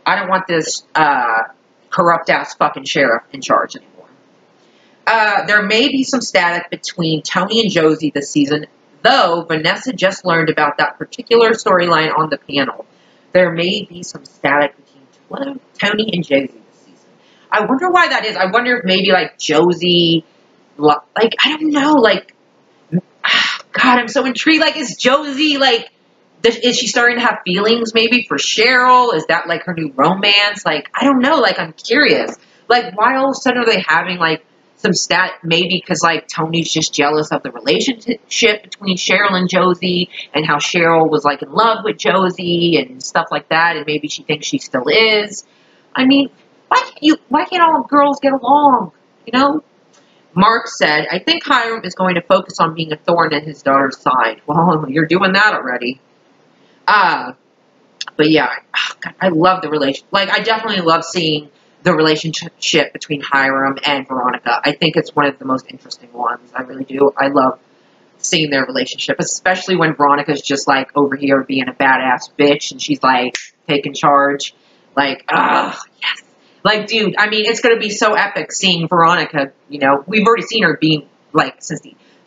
I don't want this corrupt-ass fucking sheriff in charge anymore. There may be some static between Tony and Josie this season, though Vanessa just learned about that particular storyline on the panel. There may be some static between Tony and Josie this season. I wonder why that is. I wonder if maybe, like, Josie, like, I don't know, like, God, I'm so intrigued. Like, is Josie, like, is she starting to have feelings maybe for Cheryl? Is that, like, her new romance? Like, I don't know. Like, I'm curious. Like, why all of a sudden are they having, like, some maybe because, like, Tony's just jealous of the relationship between Cheryl and Josie and how Cheryl was, like, in love with Josie and stuff like that, and maybe she thinks she still is. I mean, why can't all girls get along, you know? Mark said, I think Hiram is going to focus on being a thorn in his daughter's side. Well, you're doing that already. But yeah, God, I love the relationship. Like, I definitely love seeing the relationship between Hiram and Veronica. I think it's one of the most interesting ones. I really do. I love seeing their relationship, especially when Veronica's just, like, over here being a badass bitch, and she's, like, taking charge. Like, yes. Like, dude, I mean, it's going to be so epic seeing Veronica, you know. We've already seen her being, like,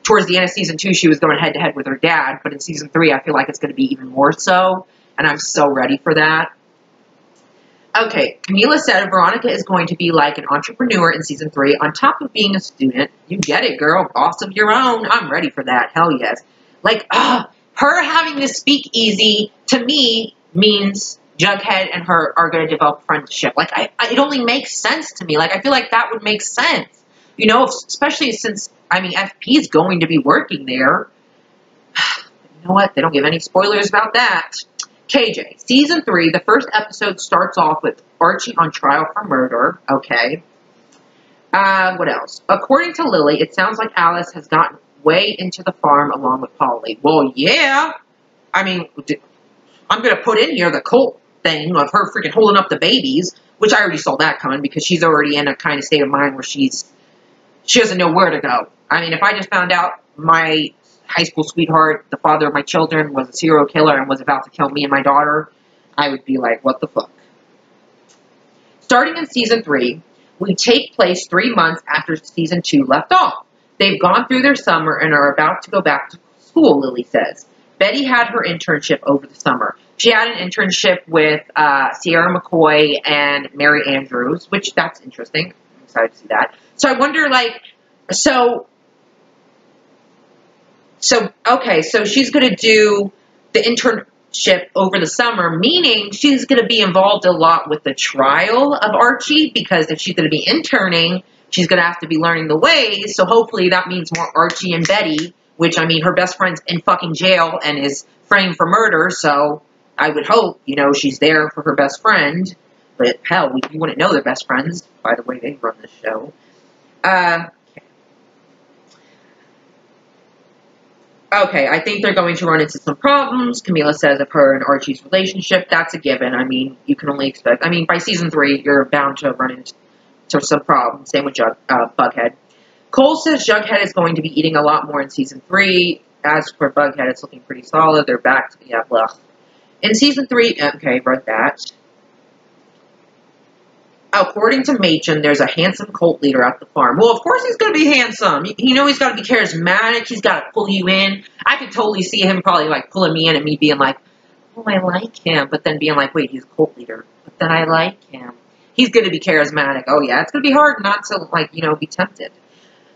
towards the end of season 2, she was going head-to-head with her dad, but in season 3, I feel like it's going to be even more so, and I'm so ready for that. Okay, Camila said Veronica is going to be like an entrepreneur in season 3 on top of being a student. You get it, girl. Boss of your own. I'm ready for that. Hell yes. Like, her having this speakeasy, to me, means Jughead and her are going to develop friendship. Like, it only makes sense to me. Like, I feel like that would make sense. You know, especially since, I mean, FP is going to be working there. You know what? They don't give any spoilers about that. KJ, season 3, the first episode starts off with Archie on trial for murder. Okay. What else? According to Lily, it sounds like Alice has gotten way into the farm along with Polly. Well, yeah. I mean, I'm going to put in here the cult thing of her freaking holding up the babies, which I already saw that coming because she's already in a kind of state of mind where she doesn't know where to go. I mean, if I just found out my high school sweetheart, the father of my children, was a serial killer and was about to kill me and my daughter, I would be like, what the fuck? Starting in season 3, we take place 3 months after season 2 left off. They've gone through their summer and are about to go back to school, Lily says. Betty had her internship over the summer. She had an internship with Sierra McCoy and Mary Andrews, which that's interesting. I'm excited to see that. So I wonder, like, okay, so she's going to do the internship over the summer, meaning she's going to be involved a lot with the trial of Archie, because if she's going to be interning, she's going to have to be learning the ways, so hopefully that means more Archie and Betty, which, I mean, her best friend's in fucking jail and is framed for murder, so I would hope, you know, she's there for her best friend, but hell, you wouldn't know they're best friends by the way they run this show. Okay, I think they're going to run into some problems. Camila says of her and Archie's relationship, that's a given. I mean, you can only expect. I mean, by season 3, you're bound to run into some problems. Same with Bughead. Cole says Jughead is going to be eating a lot more in season 3. As for Bughead, it's looking pretty solid. They're back to the blah. In season 3, okay, wrote that. According to Machen, there's a handsome cult leader at the farm. Well, of course he's going to be handsome. You know he's got to be charismatic. He's got to pull you in. I could totally see him probably, like, pulling me in and me being like, oh, I like him. But then being like, wait, he's a cult leader. But then I like him. He's going to be charismatic. Oh, yeah, it's going to be hard not to, like, you know, be tempted.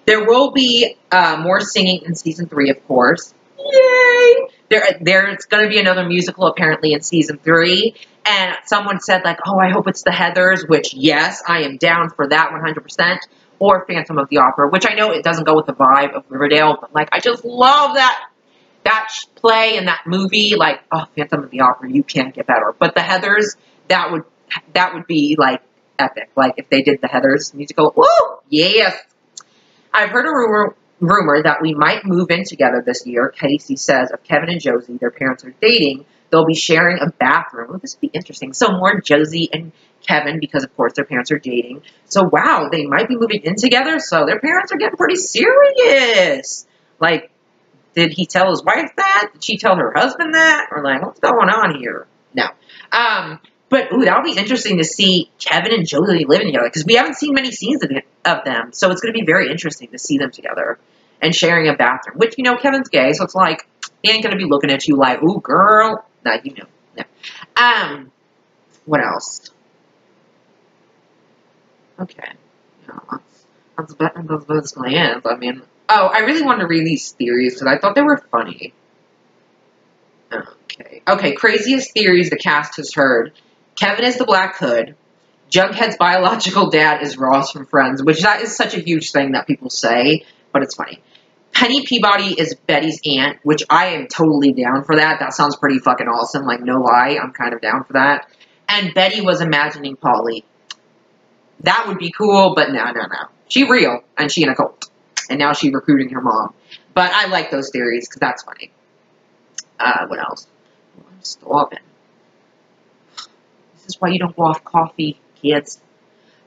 There will be more singing in season 3, of course. Yay! There's going to be another musical, apparently, in season 3. And someone said, like, oh, I hope it's the Heathers, which, yes, I am down for that 100%. Or Phantom of the Opera, which I know it doesn't go with the vibe of Riverdale, but, like, I just love that play and that movie. Like, oh, Phantom of the Opera, you can't get better. But the Heathers, that would be, like, epic. Like, if they did the Heathers musical, woo! Yes! I've heard a rumor that we might move in together this year. Casey says of Kevin and Josie, their parents are dating. They'll be sharing a bathroom. Oh, this would be interesting. So more Josie and Kevin, because of course their parents are dating. So wow, they might be moving in together. So their parents are getting pretty serious. Like, did he tell his wife that? Did she tell her husband that? Or like, what's going on here? No. But ooh, that'll be interesting to see Kevin and Josie living together, because we haven't seen many scenes of them. So it's going to be very interesting to see them together and sharing a bathroom. Which, you know, Kevin's gay, so it's like, he ain't going to be looking at you like, ooh, girl. No, you know. No. What else? Okay. No, that's basically it. I mean, oh, I really wanted to read these theories because I thought they were funny. Okay, craziest theories the cast has heard. Kevin is the Black Hood. Jughead's biological dad is Ross from Friends, which that is such a huge thing that people say, but it's funny. Penny Peabody is Betty's aunt, which I am totally down for that. That sounds pretty fucking awesome. Like, no lie, I'm kind of down for that. And Betty was imagining Polly. That would be cool, but no. She real, and she in a cult. And now she's recruiting her mom. But I like those theories, because that's funny. What else? I'm starving. This is why you don't go off coffee, kids.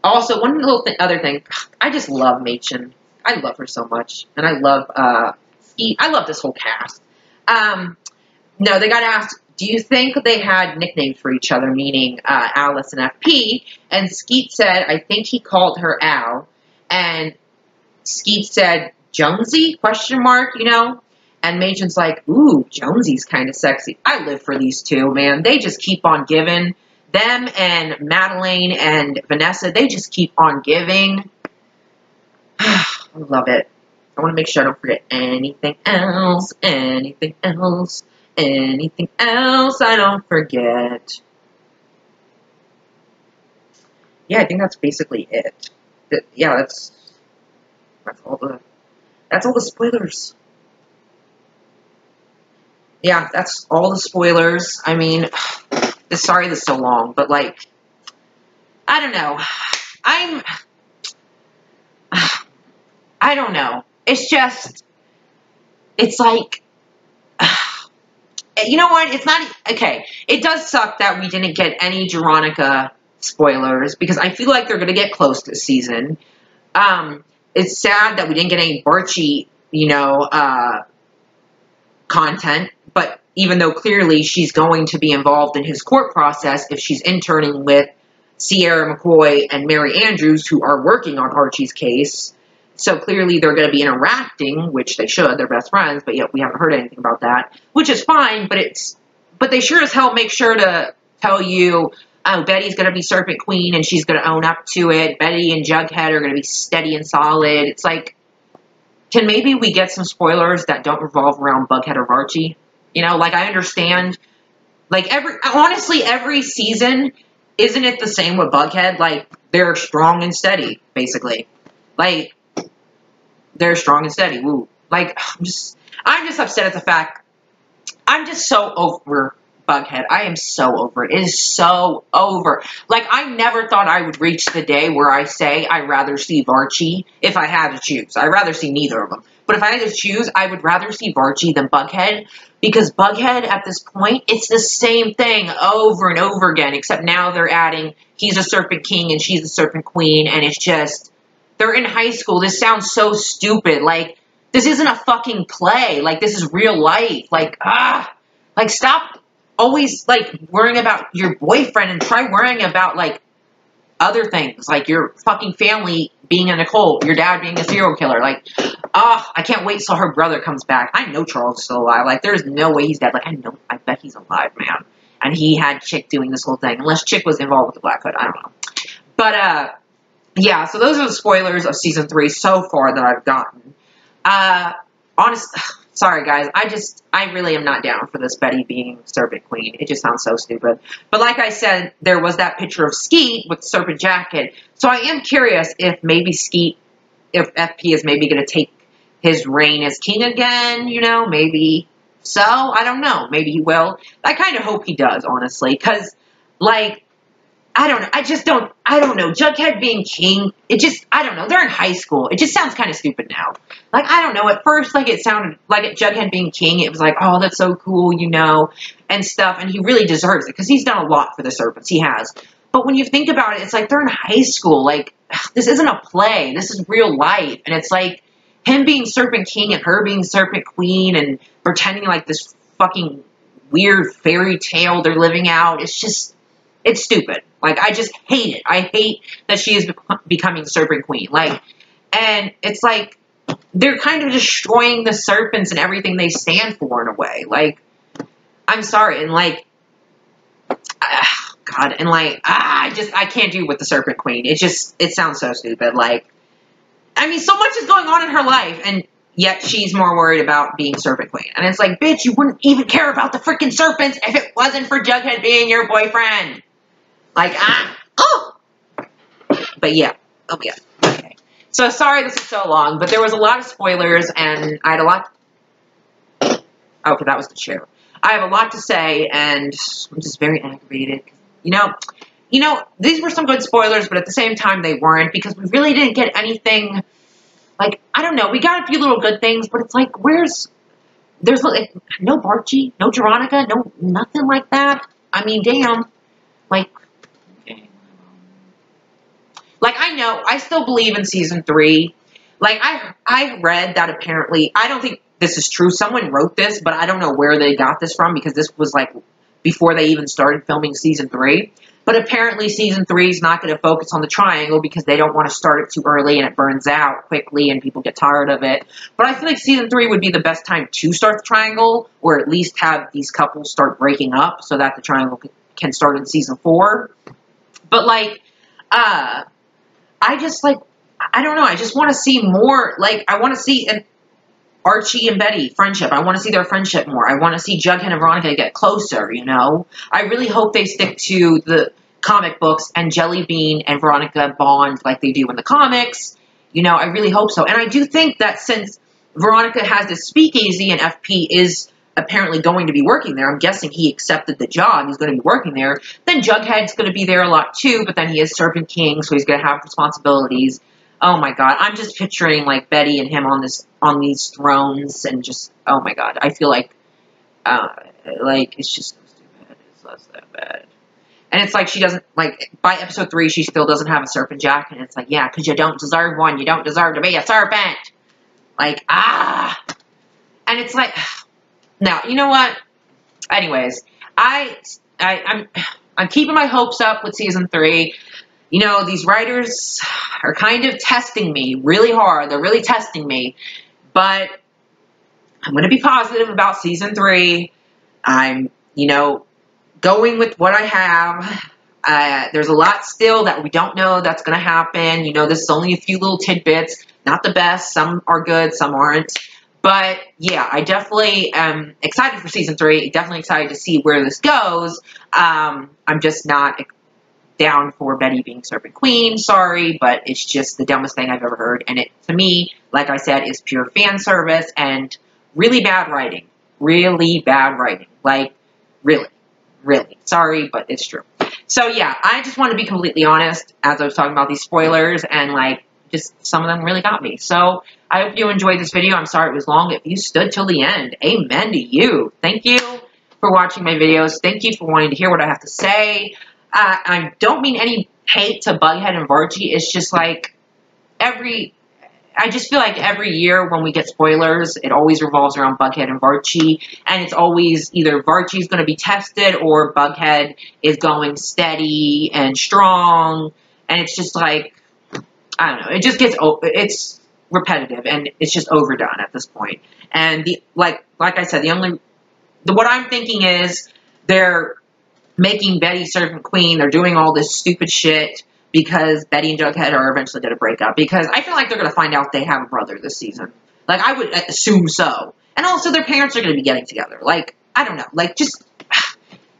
Also, one little other thing. I just love Machen. I love her so much. And I love Skeet. I love this whole cast. No, they got asked, do you think they had nicknames for each other, meaning Alice and FP? And Skeet said, I think he called her Al. And Skeet said, Jonesy? Question mark, you know? And Machen's like, ooh, Jonesy's kind of sexy. I live for these two, man. They just keep on giving. Them and Madeleine and Vanessa, they just keep on giving. I love it. I want to make sure I don't forget anything else, anything else, anything else I don't forget. Yeah, I think that's basically it. Yeah, that's all the spoilers. Yeah, that's all the spoilers. I mean, sorry this is so long, but like, I don't know. I don't know. It's just, it's like, you know what? It's not, okay. It does suck that we didn't get any Veronica spoilers, because I feel like they're going to get close this season. It's sad that we didn't get any Barchi, you know, content, but even though clearly she's going to be involved in his court process if she's interning with Sierra McCoy and Mary Andrews, who are working on Archie's case. So clearly they're going to be interacting, which they should, they're best friends, but yet we haven't heard anything about that, which is fine, but they sure as hell make sure to tell you, oh, Betty's going to be Serpent Queen and she's going to own up to it. Betty and Jughead are going to be steady and solid. It's like, can maybe we get some spoilers that don't revolve around Bughead or Archie? You know, like, I understand, like, honestly, every season, isn't it the same with Bughead? Like, they're strong and steady, basically. Like, they're strong and steady, woo. Like, I'm just upset at the fact, I'm just so over Bughead. I am so over it. It is so over. Like, I never thought I would reach the day where I say I'd rather see Varchie if I had to choose. I'd rather see neither of them. But if I had to choose, I would rather see Varchie than Bughead, because Bughead, at this point, it's the same thing over and over again, except now they're adding, he's a Serpent King and she's a Serpent Queen, and it's just, they're in high school. This sounds so stupid. Like, this isn't a fucking play. Like, this is real life. Like, like, stop always, like, worrying about your boyfriend and try worrying about, like, other things, like your fucking family being in a cult, your dad being a serial killer. Like, I can't wait till her brother comes back. I know Charles is still alive. Like, there's no way he's dead. Like, I bet he's alive, man. And he had Chick doing this whole thing, unless Chick was involved with the Black Hood. I don't know. But, yeah, so those are the spoilers of season 3 so far that I've gotten. Honestly, sorry guys, I really am not down for this Betty being Serpent Queen. It just sounds so stupid. But like I said, there was that picture of Skeet with the Serpent Jacket. So I am curious if maybe Skeet, if FP is maybe going to take his reign as king again, you know, maybe so. I don't know. Maybe he will. I kind of hope he does, honestly, because, like, I don't know. I don't know. Jughead being king, I don't know. They're in high school. It just sounds kind of stupid now. Like, I don't know. At first, like, it sounded like Jughead being king, it was like, oh, that's so cool, you know, and stuff. And he really deserves it because he's done a lot for the Serpents. He has. But when you think about it, it's like they're in high school. Like, this isn't a play. This is real life. And it's like him being Serpent King and her being Serpent Queen and pretending like this fucking weird fairy tale they're living out. It's just, it's stupid. Like, I just hate it. I hate that she is becoming Serpent Queen. Like, and it's like, they're kind of destroying the serpents and everything they stand for in a way. Like, I'm sorry. And like, God, and like, I can't do with the Serpent Queen. It sounds so stupid. Like, I mean, so much is going on in her life, and yet she's more worried about being Serpent Queen. And it's like, bitch, you wouldn't even care about the freaking serpents if it wasn't for Jughead being your boyfriend. Like, But yeah. Oh, yeah. Okay. So, sorry this is so long, but there was a lot of spoilers, and I had a lot... Okay, that was the chair. I have a lot to say, and I'm just very aggravated. You know, these were some good spoilers, but at the same time, they weren't, because we really didn't get anything... Like, I don't know, we got a few little good things, but it's like, there's like, no Varchie, no Veronica, no, nothing like that. I mean, damn. Like, I know, I still believe in season 3. Like, I read that apparently, I don't think this is true. Someone wrote this, but I don't know where they got this from, because this was, like, before they even started filming season 3. But apparently season 3 is not going to focus on the triangle because they don't want to start it too early and it burns out quickly and people get tired of it. But I feel like season 3 would be the best time to start the triangle, or at least have these couples start breaking up so that the triangle can start in season 4. But, like, I just, like, I don't know. I just want to see more. Like, I want to see an Archie and Betty friendship. I want to see their friendship more. I want to see Jughead and Veronica get closer, you know? I really hope they stick to the comic books and Jelly Bean and Veronica bond like they do in the comics. You know, I really hope so. And I do think that since Veronica has this speakeasy and FP is apparently going to be working there, I'm guessing he accepted the job, he's going to be working there, then Jughead's going to be there a lot too, but then he is Serpent King, so he's going to have responsibilities. Oh my God, I'm just picturing like Betty and him on these thrones, and just, oh my God, I feel like it's just so stupid. It's not that bad. And it's like she doesn't, like, by episode 3, she still doesn't have a serpent jacket, and it's like, yeah, because you don't deserve one, you don't deserve to be a serpent. Like, and it's like, now, you know what? Anyways, I'm keeping my hopes up with season 3. You know, these writers are kind of testing me really hard. They're really testing me. But I'm going to be positive about season 3. I'm, you know, going with what I have. There's a lot still that we don't know that's going to happen. You know, this is only a few little tidbits. Not the best. Some are good, some aren't. But, yeah, I definitely am excited for season 3. Definitely excited to see where this goes. I'm just not down for Betty being Serpent Queen. Sorry, but it's just the dumbest thing I've ever heard. And it, to me, like I said, is pure fan service and really bad writing. Really bad writing. Like, really. Really. Sorry, but it's true. So yeah, I just want to be completely honest as I was talking about these spoilers, and like, just some of them really got me. So I hope you enjoyed this video. I'm sorry it was long. If you stood till the end, amen to you. Thank you for watching my videos. Thank you for wanting to hear what I have to say. I don't mean any hate to Bughead and Varchie. It's just like I just feel like every year when we get spoilers, it always revolves around Bughead and Varchie, and it's always either Varchie's going to be tested or Bughead is going steady and strong, and it's just like, I don't know, it just gets, it's repetitive, and it's just overdone at this point. And like I said, what I'm thinking is they're making Betty servant queen, they're doing all this stupid shit because Betty and Jughead are eventually going to break up. Because I feel like they're going to find out they have a brother this season. Like, I would assume so. And also, their parents are going to be getting together. Like, I don't know. Like, just,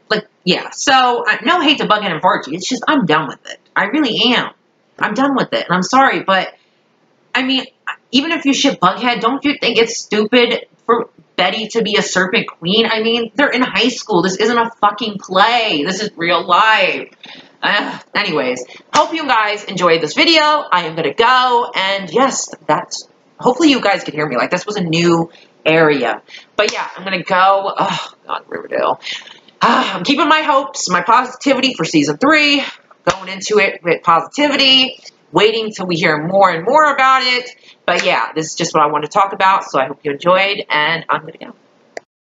like, yeah. So, no hate to Bughead and Varchie. It's just, I'm done with it. I really am. I'm done with it. And I'm sorry, but, I mean, even if you ship Bughead, don't you think it's stupid for Betty to be a serpent queen? I mean, they're in high school. This isn't a fucking play. This is real life. Anyways, hope you guys enjoyed this video. I am gonna go, and yes, hopefully you guys can hear me. Like, this was a new area. But yeah, I'm gonna go. Oh, God, Riverdale. I'm keeping my hopes, my positivity for season 3. Going into it with positivity. Waiting till we hear more and more about it. But yeah, this is just what I want to talk about, so I hope you enjoyed, and I'm gonna go.